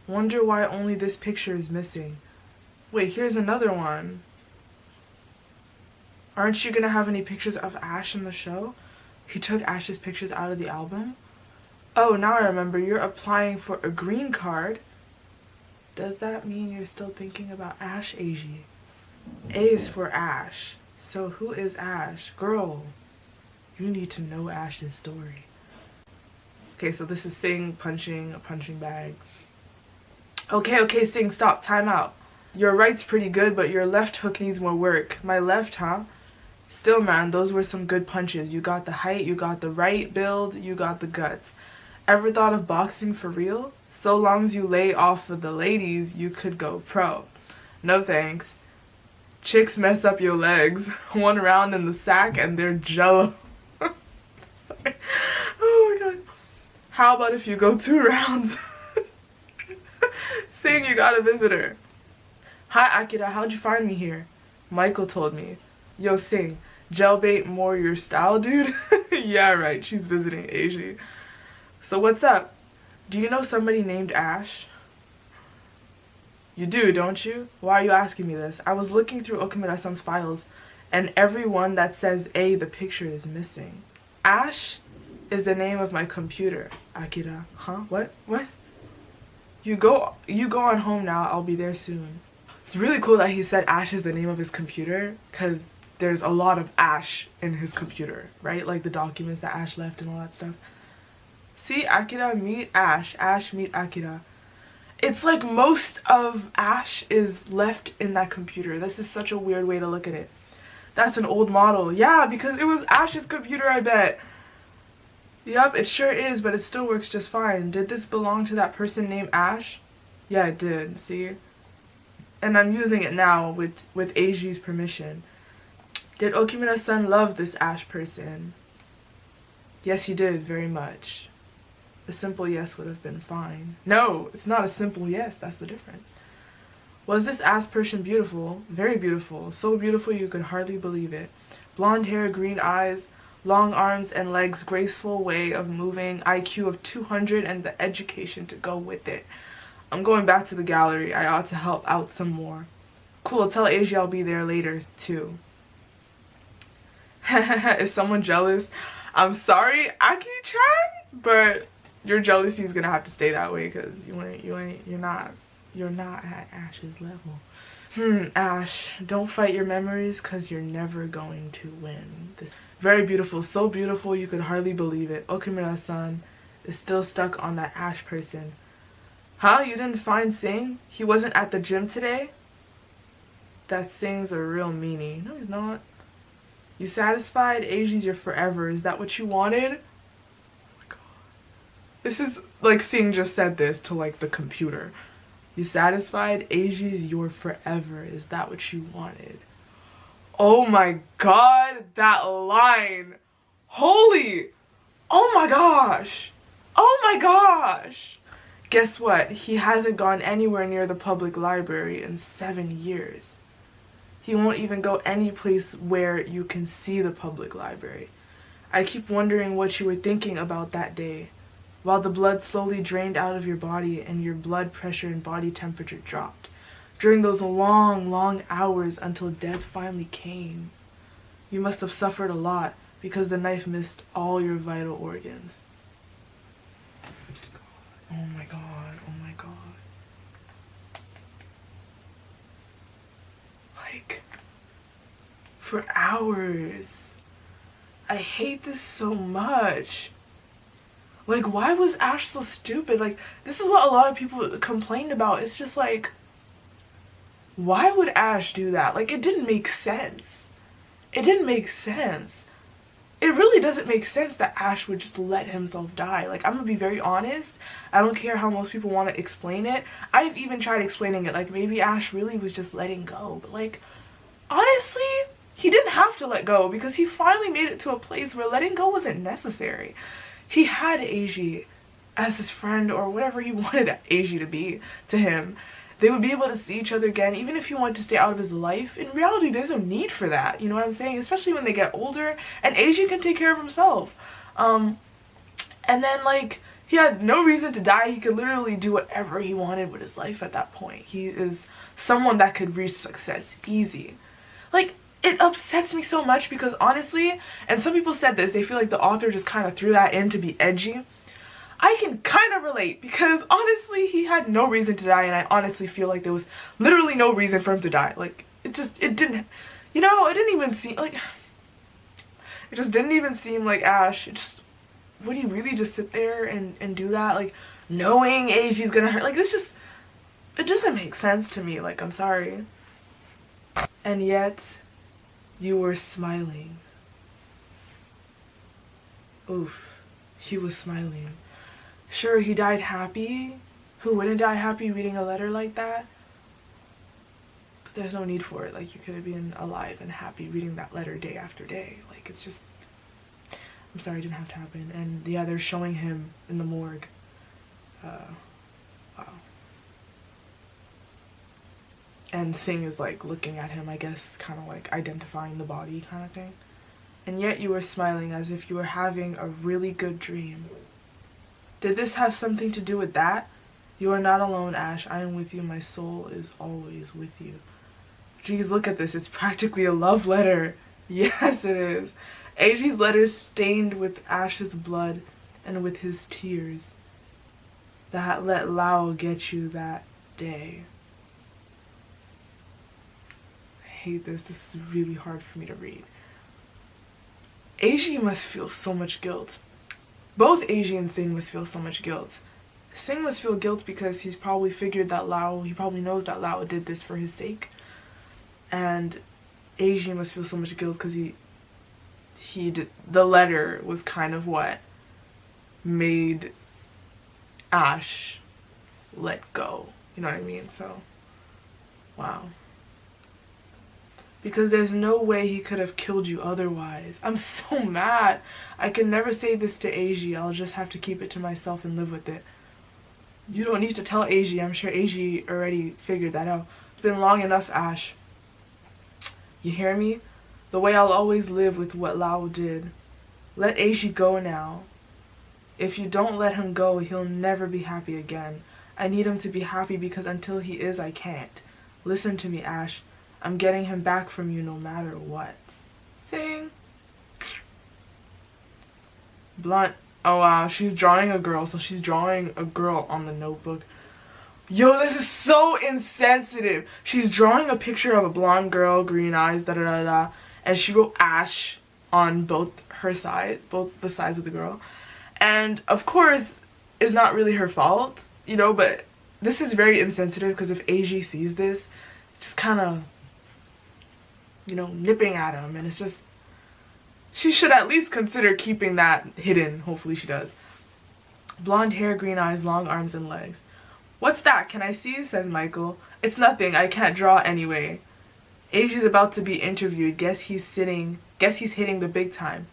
Wonder why only this picture is missing. Wait, here's another one. Aren't you gonna have any pictures of Ash in the show? He took Ash's pictures out of the album? Oh, now I remember. You're applying for a green card. Does that mean you're still thinking about Ash, Eiji? A is for Ash. So who is Ash? Girl, you need to know Ash's story. Okay, so this is Sing punching a punching bag. Okay, Sing, stop. Time out. Your right's pretty good, but your left hook needs more work. My left, huh? Still, man, those were some good punches. You got the height, you got the right build, you got the guts. Ever thought of boxing for real? So long as you lay off of the ladies, you could go pro. No thanks. Chicks mess up your legs. One round in the sack and they're jello. Sorry. Oh my god. How about if you go 2 rounds? Sing, you got a visitor. Hi, Akira, how'd you find me here? Michael told me. Yo, Sing, jailbait more your style, dude? Yeah, right, she's visiting Eiji. So what's up? Do you know somebody named Ash? You do, don't you? Why are you asking me this? I was looking through Okamura-san's files, and every one that says A, the picture is missing. Ash is the name of my computer. Akira. Huh? What? What? You go on home now. I'll be there soon. It's really cool that he said Ash is the name of his computer, because there's a lot of Ash in his computer, right? Like the documents that Ash left and all that stuff. See, Akira meet Ash. Ash meet Akira. It's like most of Ash is left in that computer. This is such a weird way to look at it. That's an old model. Yeah, because it was Ash's computer, I bet. Yep, it sure is, but it still works just fine. Did this belong to that person named Ash? Yeah, it did. See? And I'm using it now with Eiji's permission. Did Okimura-san love this Ash person? Yes, he did, very much. A simple yes would have been fine. No, it's not a simple yes, that's the difference. Was this Ash person beautiful? Very beautiful. So beautiful you could hardly believe it. Blonde hair, green eyes, long arms and legs, graceful way of moving, IQ of 200, and the education to go with it. I'm going back to the gallery. I ought to help out some more. Cool, tell Eiji I'll be there later, too. Is someone jealous? I'm sorry, Aki-chan, but your jealousy is gonna have to stay that way because you're not at Ash's level. Ash, don't fight your memories because you're never going to win. This very beautiful, so beautiful you could hardly believe it. Okimura-san is still stuck on that Ash person. Huh? You didn't find Sing? He wasn't at the gym today? That Sing's a real meanie. No, he's not. You satisfied? Eiji's your forever. Is that what you wanted? This is like Sing just said this to like the computer. You satisfied? Eiji's your forever. Is that what you wanted? Oh my god, that line. Holy. Oh my gosh. Oh my gosh. Guess what? He hasn't gone anywhere near the public library in 7 years. He won't even go any place where you can see the public library. I keep wondering what you were thinking about that day, while the blood slowly drained out of your body and your blood pressure and body temperature dropped, during those long, long hours until death finally came. You must have suffered a lot because the knife missed all your vital organs. Oh my god, oh my god. Like, for hours. I hate this so much. Like, why was Ash so stupid? Like, this is what a lot of people complained about. It's just like, why would Ash do that? Like, it didn't make sense. It didn't make sense. It really doesn't make sense that Ash would just let himself die. Like, I'm gonna be very honest. I don't care how most people want to explain it. I've even tried explaining it. Like, maybe Ash really was just letting go. But, like, honestly, he didn't have to let go because he finally made it to a place where letting go wasn't necessary. He had Eiji as his friend, or whatever he wanted Eiji to be to him. They would be able to see each other again, even if he wanted to stay out of his life. In reality, there's no need for that, you know what I'm saying? Especially when they get older, and Eiji can take care of himself. And then, like, he had no reason to die. He could literally do whatever he wanted with his life at that point. He is someone that could reach success easy. Like, it upsets me so much because honestly, and some people said this, they feel like the author just kind of threw that in to be edgy. I can kind of relate because honestly, he had no reason to die, and I honestly feel like there was literally no reason for him to die. Like, it didn't, you know, it didn't even seem like, it just didn't even seem like Ash. It just, would he really just sit there and do that? Like, knowing Eiji's gonna hurt, like, this just, it doesn't make sense to me. Like, I'm sorry. And yet, you were smiling. Oof, he was smiling. Sure, he died happy. Who wouldn't die happy reading a letter like that? But there's no need for it. Like, you could have been alive and happy reading that letter day after day. Like, it's just, I'm sorry, it didn't have to happen. And yeah, they're showing him in the morgue. Wow. And Sing is like looking at him, I guess, kind of like identifying the body kind of thing. And yet you were smiling as if you were having a really good dream. Did this have something to do with that? You are not alone, Ash. I am with you. My soul is always with you. Geez, look at this. It's practically a love letter. Yes, it is. Eiji's letter stained with Ash's blood and with his tears that let Lao get you that day. I hate this. This is really hard for me to read. Eiji must feel so much guilt. Both Eiji and Sing must feel so much guilt. Sing must feel guilt because he's probably figured that he probably knows that Lao did this for his sake. And Eiji must feel so much guilt because the letter was kind of what made Ash let go. You know what I mean? So, wow. Because there's no way he could have killed you otherwise. I'm so mad. I can never say this to Eiji. I'll just have to keep it to myself and live with it. You don't need to tell Eiji. I'm sure Eiji already figured that out. It's been long enough, Ash. You hear me? The way I'll always live with what Lao did. Let Eiji go now. If you don't let him go, he'll never be happy again. I need him to be happy because until he is, I can't. Listen to me, Ash. I'm getting him back from you no matter what. Sing. Blunt. Oh wow, she's drawing a girl. So she's drawing a girl on the notebook. Yo, this is so insensitive. She's drawing a picture of a blonde girl, green eyes, da da da da. And she wrote Ash on both her sides, both the sides of the girl. And of course, it's not really her fault, you know, but this is very insensitive because if Eiji sees this, it's just kind of, you know, nipping at him. And it's just, she should at least consider keeping that hidden. Hopefully she does. Blonde hair, green eyes, long arms and legs. What's that? Can I see? Says Michael. It's nothing. I can't draw anyway. Eiji's about to be interviewed. Guess he's hitting the big time.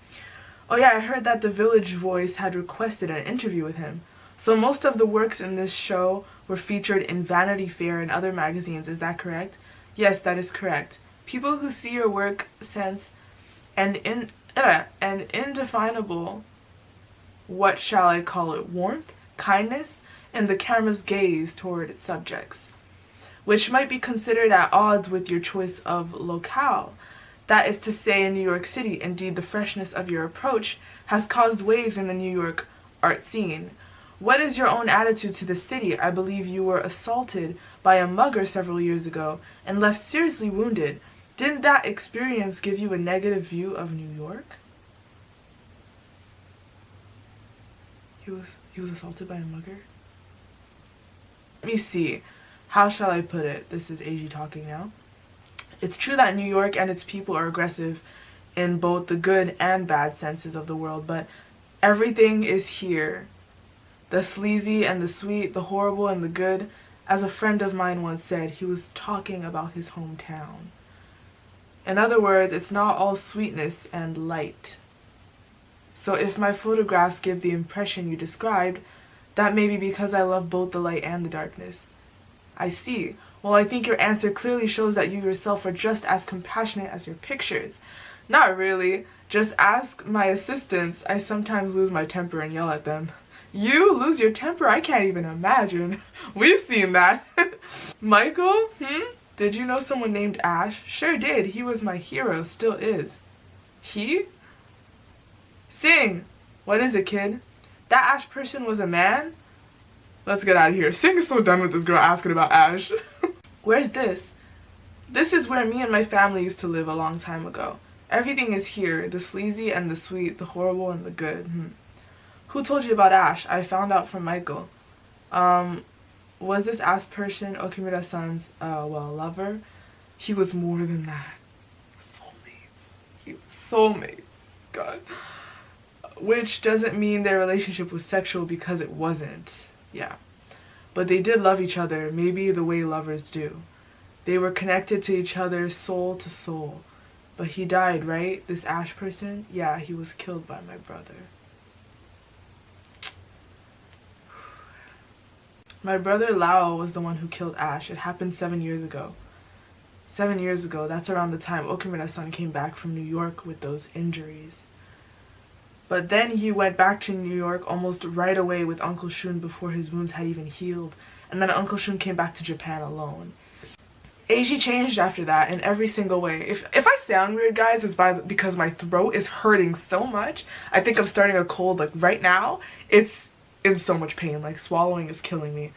Oh yeah, I heard that the Village Voice had requested an interview with him. So most of the works in this show were featured in Vanity Fair and other magazines, is that correct? Yes, that is correct. People who see your work sense an indefinable, what shall I call it, warmth, kindness, and the camera's gaze toward its subjects, which might be considered at odds with your choice of locale. That is to say, in New York City. Indeed, the freshness of your approach has caused waves in the New York art scene. What is your own attitude to the city? I believe you were assaulted by a mugger several years ago and left seriously wounded. Didn't that experience give you a negative view of New York? He was assaulted by a mugger? Let me see. How shall I put it? This is Eiji talking now. It's true that New York and its people are aggressive in both the good and bad senses of the world, but everything is here. The sleazy and the sweet, the horrible and the good. As a friend of mine once said, he was talking about his hometown. In other words, it's not all sweetness and light. So if my photographs give the impression you described, that may be because I love both the light and the darkness. I see. Well, I think your answer clearly shows that you yourself are just as compassionate as your pictures. Not really. Just ask my assistants. I sometimes lose my temper and yell at them. You lose your temper? I can't even imagine. We've seen that. Michael? Did you know someone named Ash? Sure did. He was my hero. Still is. He? Sing. What is it, kid? That Ash person was a man? Let's get out of here. Sing is so done with this girl asking about Ash. Where's this? This is where me and my family used to live a long time ago. Everything is here. The sleazy and the sweet, the horrible and the good. Who told you about Ash? I found out from Michael. Was this Ash person Okimura-san's, lover? He was more than that. Soulmates. He was soulmates. God. Which doesn't mean their relationship was sexual because it wasn't. Yeah. But they did love each other, maybe the way lovers do. They were connected to each other soul to soul. But he died, right? This Ash person? Yeah, he was killed by my brother. My brother Lao was the one who killed Ash. It happened 7 years ago. 7 years ago, that's around the time Okimura-san came back from New York with those injuries. But then he went back to New York almost right away with Uncle Shun before his wounds had even healed. And then Uncle Shun came back to Japan alone. Eiji changed after that in every single way. If I sound weird, guys, it's because my throat is hurting so much. I think I'm starting a cold, like, right now. It's in so much pain, like, swallowing is killing me.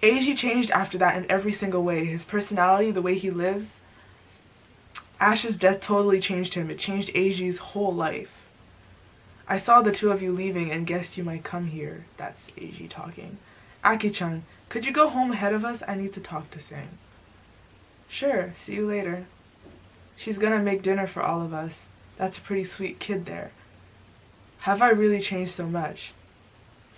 Eiji changed after that in every single way. His personality, the way he lives. Ash's death totally changed him. It changed Eiji's whole life. I saw the two of you leaving and guessed you might come here. That's Eiji talking. Aki-chan, could you go home ahead of us? I need to talk to Sing. Sure, see you later. She's gonna make dinner for all of us. That's a pretty sweet kid there. Have I really changed so much?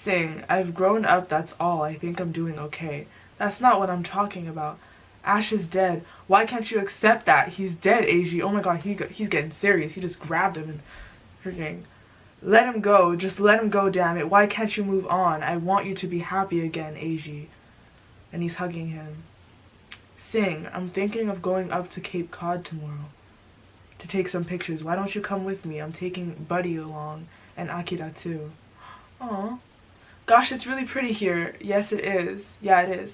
Sing, I've grown up, that's all. I think I'm doing okay. That's not what I'm talking about. Ash is dead. Why can't you accept that? He's dead, Eiji. Oh my god, he's getting serious. He just grabbed him and freaking... Let him go. Just let him go, damn it. Why can't you move on? I want you to be happy again, Eiji. And he's hugging him. Sing, I'm thinking of going up to Cape Cod tomorrow to take some pictures. Why don't you come with me? I'm taking Buddy along and Akira too. Aw. Gosh, it's really pretty here. Yes, it is. Yeah, it is.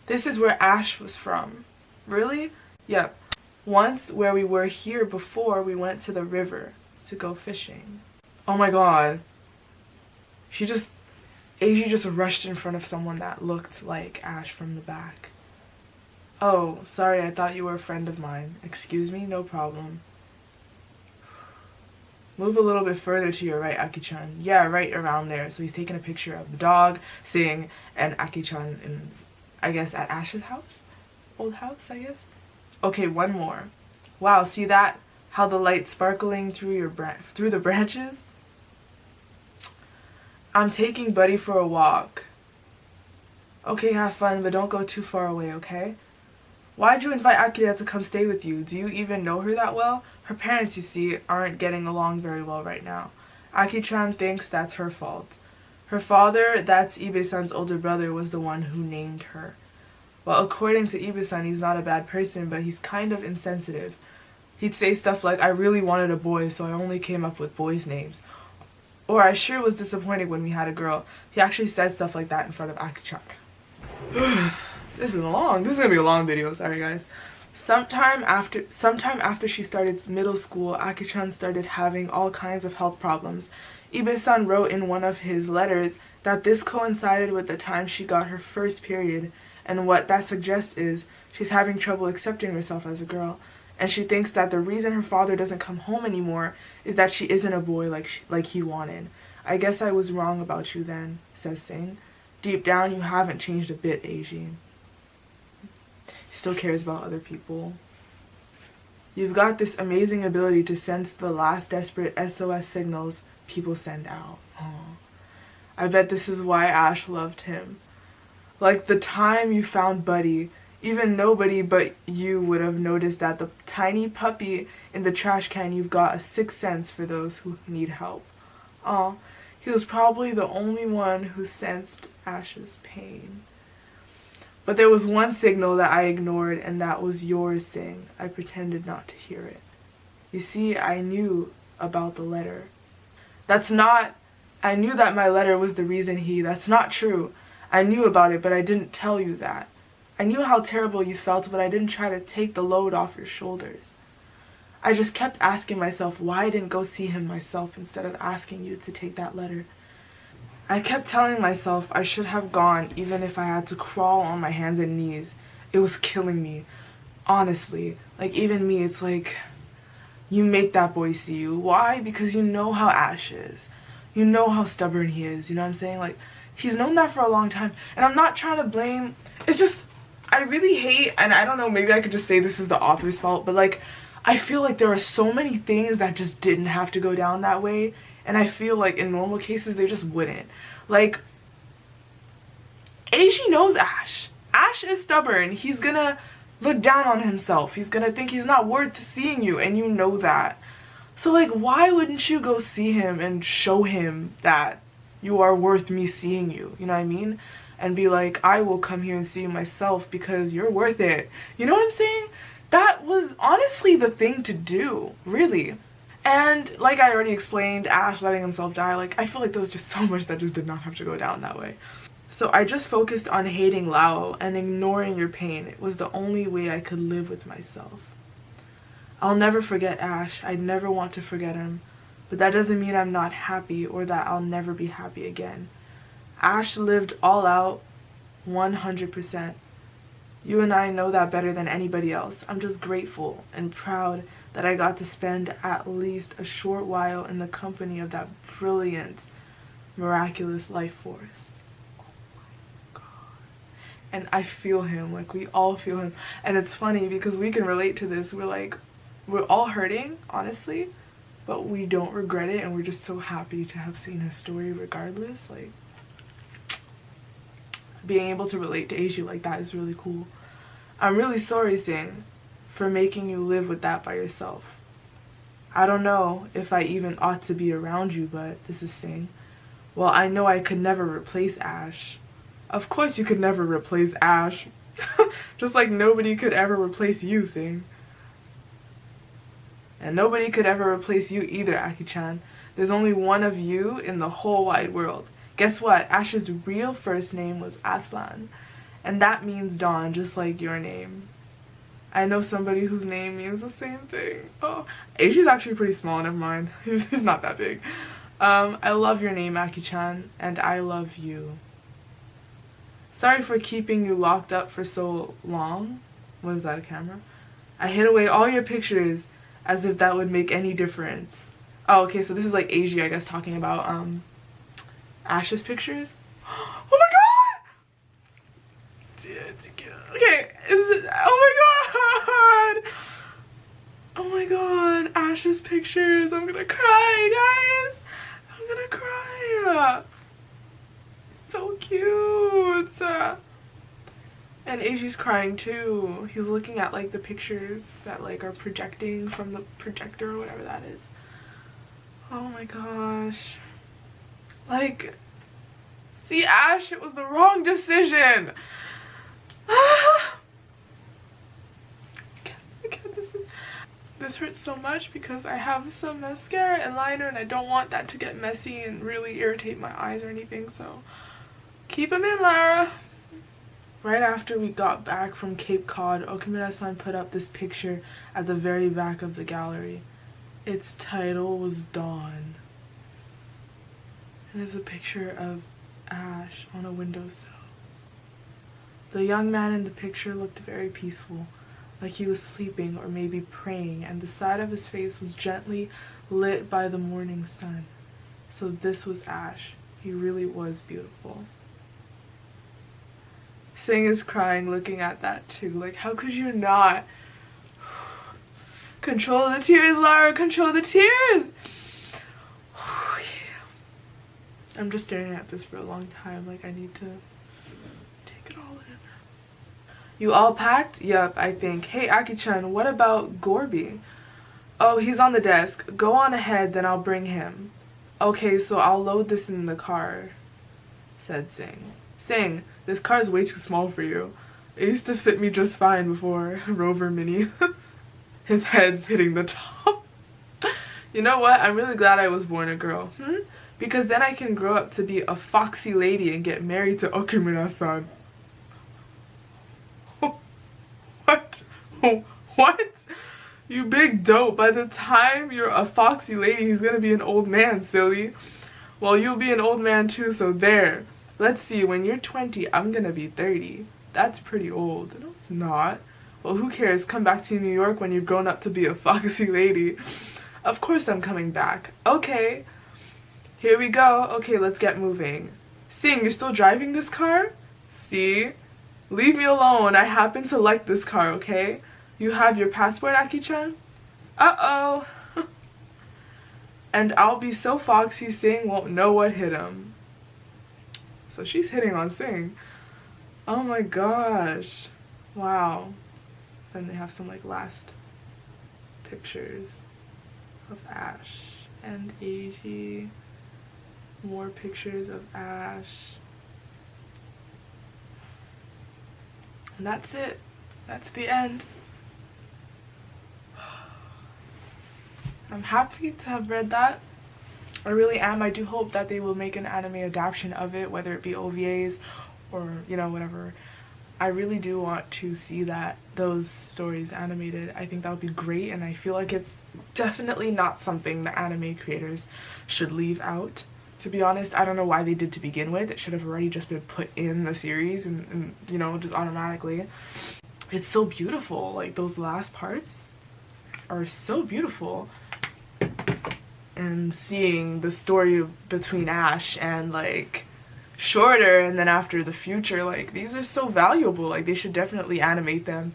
This is where Ash was from. Really? Yep. Once where we were here before, we went to the river to go fishing. Oh my god. Eiji just rushed in front of someone that looked like Ash from the back. Oh, sorry, I thought you were a friend of mine. Excuse me? No problem. Move a little bit further to your right, Aki-chan. Yeah, right around there. So he's taking a picture of the dog, Sing, and Aki-chan in, I guess, at Ash's house? Old house, I guess? Okay, one more. Wow, see that? How the light sparkling through the branches? I'm taking Buddy for a walk. Okay, have fun, but don't go too far away, okay? Why'd you invite Akira to come stay with you? Do you even know her that well? Her parents, you see, aren't getting along very well right now. Aki-chan thinks that's her fault. Her father, that's Ibe-san's older brother, was the one who named her. Well, according to Ibe-san, he's not a bad person, but he's kind of insensitive. He'd say stuff like, I really wanted a boy, so I only came up with boys' names. Or, I sure was disappointed when we had a girl. He actually said stuff like that in front of Aki-chan. This is gonna be a long video, sorry guys. Sometime after she started middle school, Aki-chan started having all kinds of health problems. Ibe-san wrote in one of his letters that this coincided with the time she got her first period, and what that suggests is she's having trouble accepting herself as a girl, and she thinks that the reason her father doesn't come home anymore is that she isn't a boy like he wanted. I guess I was wrong about you then, says Sing. Deep down, you haven't changed a bit, Eiji. He still cares about other people. You've got this amazing ability to sense the last desperate SOS signals people send out. Aww. I bet this is why Ash loved him. Like the time you found Buddy, even nobody but you would have noticed that the tiny puppy in the trash can. You've got a sixth sense for those who need help. Aw, he was probably the only one who sensed Ash's pain. But there was one signal that I ignored, and that was yours, Sing. I pretended not to hear it. You see, I knew about the letter. I knew that my letter was the reason that's not true. I knew about it, but I didn't tell you that. I knew how terrible you felt, but I didn't try to take the load off your shoulders. I just kept asking myself why I didn't go see him myself instead of asking you to take that letter. I kept telling myself I should have gone even if I had to crawl on my hands and knees. It was killing me. Honestly. Like, even me, it's like, you make that boy see you. Why? Because you know how Ash is. You know how stubborn he is. You know what I'm saying? Like, he's known that for a long time. And I'm not trying to blame. It's just, I really hate, and I don't know, maybe I could just say this is the author's fault, but like, I feel like there are so many things that just didn't have to go down that way. And I feel like in normal cases, they just wouldn't. Like, Eiji knows Ash. Ash is stubborn. He's gonna look down on himself. He's gonna think he's not worth seeing you, and you know that. So, like, why wouldn't you go see him and show him that you are worth me seeing you? You know what I mean? And be like, I will come here and see you myself because you're worth it. You know what I'm saying? That was honestly the thing to do, really. And like I already explained, Ash letting himself die, like I feel like there was just so much that just did not have to go down that way. So I just focused on hating Lao and ignoring your pain. It was the only way I could live with myself. I'll never forget Ash. I'd never want to forget him. But that doesn't mean I'm not happy or that I'll never be happy again. Ash lived all out, 100%. You and I know that better than anybody else. I'm just grateful and proud that I got to spend at least a short while in the company of that brilliant, miraculous life force. Oh my God. And I feel him, like we all feel him. And it's funny because we can relate to this. We're all hurting, honestly, but we don't regret it, and we're just so happy to have seen his story regardless. Like, being able to relate to Eiji like that is really cool. I'm really sorry, Sing, for making you live with that by yourself. I don't know if I even ought to be around you, but this is Sing. Well, I know I could never replace Ash. Of course you could never replace Ash. Just like nobody could ever replace you, Sing. And nobody could ever replace you either, Aki-chan. There's only one of you in the whole wide world. Guess what? Ash's real first name was Aslan. And that means dawn, just like your name. I know somebody whose name means the same thing. Oh, Eiji's actually pretty small, never mind. He's not that big. I love your name, Aki-chan, and I love you. Sorry for keeping you locked up for so long. What is that, a camera? I hid away all your pictures as if that would make any difference. Oh, okay, so this is like Eiji, I guess, talking about Ash's pictures. Oh my God! Okay, oh my God! Oh my God, Ash's pictures. I'm gonna cry, guys. I'm gonna cry. So cute. And Eiji's crying too. He's looking at like the pictures that like are projecting from the projector or whatever that is. Oh my gosh. Like, see, Ash, it was the wrong decision. This hurts so much because I have some mascara and liner and I don't want that to get messy and really irritate my eyes or anything, so keep them in, Lara. Right after we got back from Cape Cod, Okamura-san put up this picture at the very back of the gallery. Its title was Dawn. And it's a picture of Ash on a windowsill. The young man in the picture looked very peaceful, like he was sleeping or maybe praying, and the side of his face was gently lit by the morning sun. So this was Ash. He really was beautiful. Sing is crying looking at that too. Like, how could you not? Control the tears, Lara. Control the tears. I'm just staring at this for a long time. Like, I need to take it all in. You all packed? Yup, I think. Hey, Aki-chan, what about Gorby? Oh, he's on the desk. Go on ahead, then I'll bring him. Okay, so I'll load this in the car, said Sing. Sing, this car's way too small for you. It used to fit me just fine before Rover Mini. His head's hitting the top. You know what? I'm really glad I was born a girl. Because then I can grow up to be a foxy lady and get married to Okamura-san. What? What? You big dope. By the time you're a foxy lady, he's gonna be an old man, silly. Well, you'll be an old man too, so there. Let's see, when you're 20, I'm gonna be 30. That's pretty old. No, it's not. Well, who cares? Come back to New York when you've grown up to be a foxy lady. Of course I'm coming back. Okay. Here we go. Okay, let's get moving. Sing, you're still driving this car? See? Leave me alone. I happen to like this car, okay? You have your passport, Aki-chan? Uh-oh. And I'll be so foxy, Sing won't know what hit him. So she's hitting on Sing. Oh my gosh. Wow. Then they have some like last pictures of Ash and Eiji. More pictures of Ash. And that's it. That's the end. I'm happy to have read that. I really am. I do hope that they will make an anime adaptation of it, whether it be OVAs or, you know, whatever. I really do want to see those stories animated. I think that would be great, and I feel like it's definitely not something the anime creators should leave out. To be honest, I don't know why they did to begin with. It should have already just been put in the series and you know, just automatically. It's so beautiful. Like, those last parts are so beautiful. And seeing the story between Ash and, like, Shorter, and then after the future, like, these are so valuable. Like, they should definitely animate them.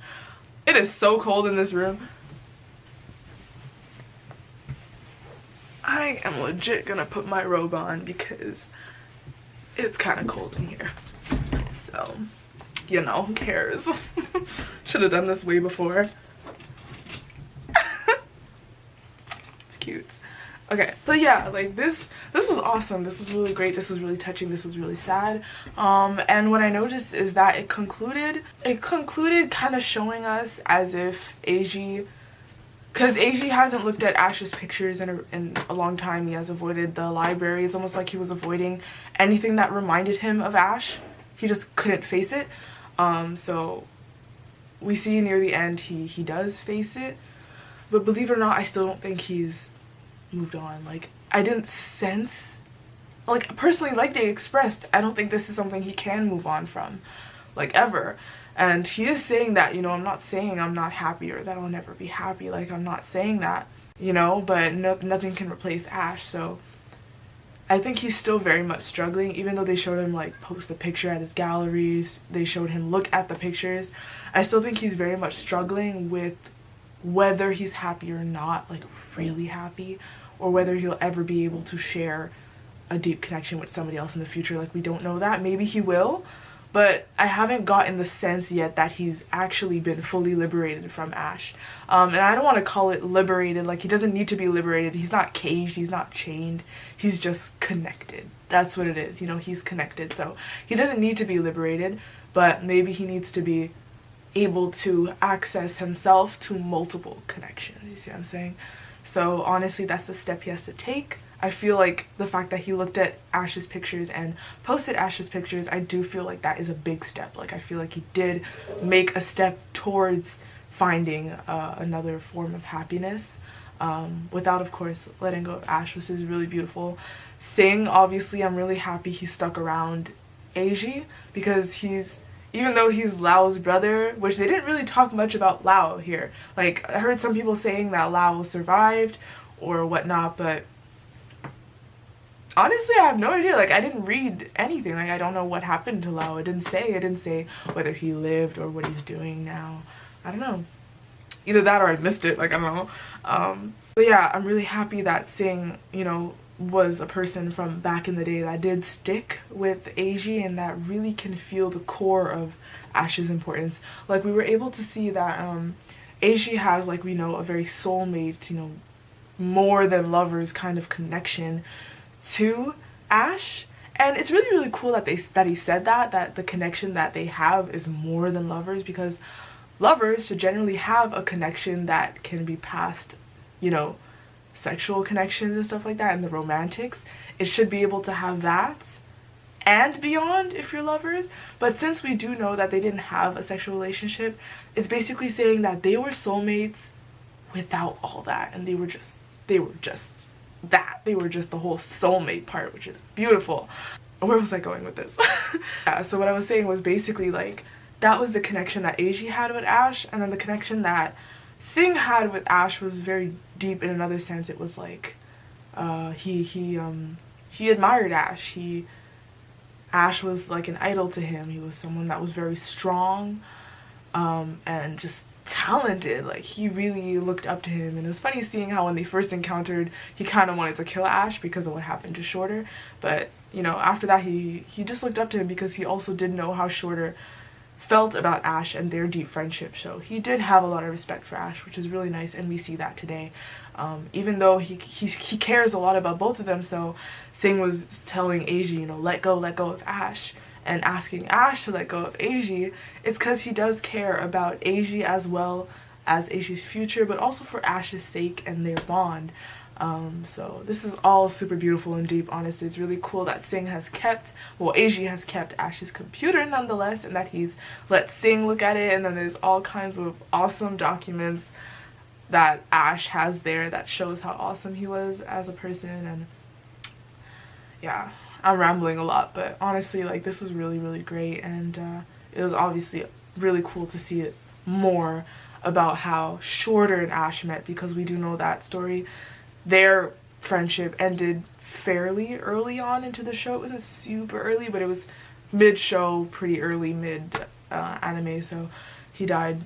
It is so cold in this room. I am legit gonna put my robe on because it's kind of cold in here. So, you know, who cares? Should have done this way before. It's cute. Okay, so yeah, like this was awesome. This was really great. This was really touching. This was really sad. And what I noticed is that it concluded kind of showing us as if Eiji, because Eiji hasn't looked at Ash's pictures in a long time. He has avoided the library. It's almost like he was avoiding anything that reminded him of Ash. He just couldn't face it. So we see near the end he does face it. But believe it or not, I still don't think he's moved on. Like, I didn't sense, like, personally, like they expressed, I don't think this is something he can move on from, like, ever. And he is saying that, you know, I'm not saying I'm not happy or that I'll never be happy, like, I'm not saying that, you know, but nothing can replace Ash. So I think he's still very much struggling, even though they showed him, like, post a picture at his galleries, they showed him look at the pictures. I still think he's very much struggling with whether he's happy or not, like, really happy, or whether he'll ever be able to share a deep connection with somebody else in the future. Like, we don't know that. Maybe he will, but I haven't gotten the sense yet that he's actually been fully liberated from Ash. And I don't want to call it liberated. Like, he doesn't need to be liberated. He's not caged. He's not chained. He's just connected. That's what it is. You know, he's connected. So he doesn't need to be liberated, but maybe he needs to be able to access himself to multiple connections. You see what I'm saying? So honestly, that's the step he has to take. I feel like the fact that he looked at Ash's pictures and posted Ash's pictures, I do feel like that is a big step. Like, I feel like he did make a step towards finding another form of happiness, without, of course, letting go of Ash, which is really beautiful. Sing, obviously, I'm really happy he stuck around Eiji, because even though he's Lao's brother, which they didn't really talk much about Lao here. Like, I heard some people saying that Lao survived or whatnot, but honestly, I have no idea. Like, I didn't read anything. Like, I don't know what happened to Lao. It didn't say whether he lived or what he's doing now. I don't know. Either that or I missed it. Like, I don't know. But yeah, I'm really happy that Sing, you know, was a person from back in the day that did stick with Eiji and that really can feel the core of Ash's importance. Like, we were able to see that Eiji has, like, we know, a very soulmate, you know, more than lovers kind of connection to Ash. And it's really, really cool that he said that the connection that they have is more than lovers, because lovers should generally have a connection that can be past, you know, sexual connections and stuff like that, and the romantics. It should be able to have that and beyond if you're lovers. But since we do know that they didn't have a sexual relationship, it's basically saying that they were soulmates without all that, and they were just that. They were just the whole soulmate part, which is beautiful. Where was I going with this? Yeah, so what I was saying was basically, like, that was the connection that Eiji had with Ash, and then the connection that Sing had with Ash was very deep in another sense. It was like he admired Ash. Ash was like an idol to him. He was someone that was very strong and just talented. Like, he really looked up to him. And it was funny seeing how when they first encountered, he kind of wanted to kill Ash because of what happened to Shorter. But, you know, after that he just looked up to him because he also did know how Shorter felt about Ash and their deep friendship. So he did have a lot of respect for Ash, which is really nice, and we see that today. Even though he cares a lot about both of them. So Sing was telling Eiji, you know, let go of Ash, and asking Ash to let go of Eiji. It's because he does care about Eiji as well as Eishi's future, but also for Ash's sake and their bond. So this is all super beautiful and deep. Honestly, it's really cool that Sing has kept, well, Eiji has kept Ash's computer nonetheless, and that he's let Sing look at it. And then there's all kinds of awesome documents that Ash has there that shows how awesome he was as a person. And yeah, I'm rambling a lot, but honestly, like, this was really, really great. And it was obviously really cool to see it more about how Shorter and Ash met, because we do know that story. Their friendship ended fairly early on into the show. It wasn't super early, but it was mid-show, pretty early, mid-anime, so he died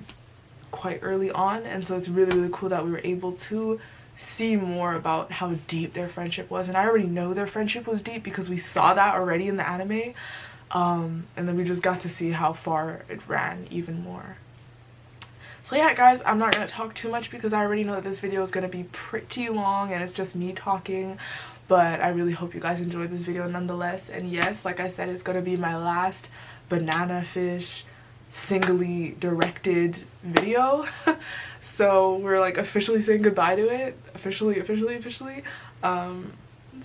quite early on. And so it's really, really cool that we were able to see more about how deep their friendship was. And I already know their friendship was deep because we saw that already in the anime. And then we just got to see how far it ran even more. So yeah, guys, I'm not going to talk too much because I already know that this video is going to be pretty long and it's just me talking. But I really hope you guys enjoyed this video nonetheless. And yes, like I said, it's going to be my last Banana Fish singly directed video. So we're like officially saying goodbye to it. Officially.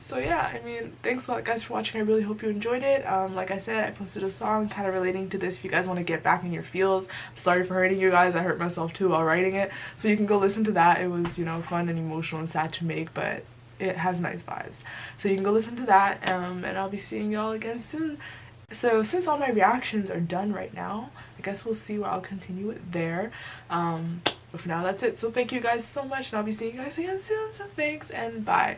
So yeah, I mean, thanks a lot guys for watching. I really hope you enjoyed it. Like I said, I posted a song kind of relating to this if you guys want to get back in your feels. I'm sorry for hurting you guys. I hurt myself too while writing it. So you can go listen to that. It was, you know, fun and emotional and sad to make, but it has nice vibes. So you can go listen to that, and I'll be seeing y'all again soon. So since all my reactions are done right now, I guess we'll see where I'll continue it there. But for now, that's it. So thank you guys so much, and I'll be seeing you guys again soon. So thanks, and bye.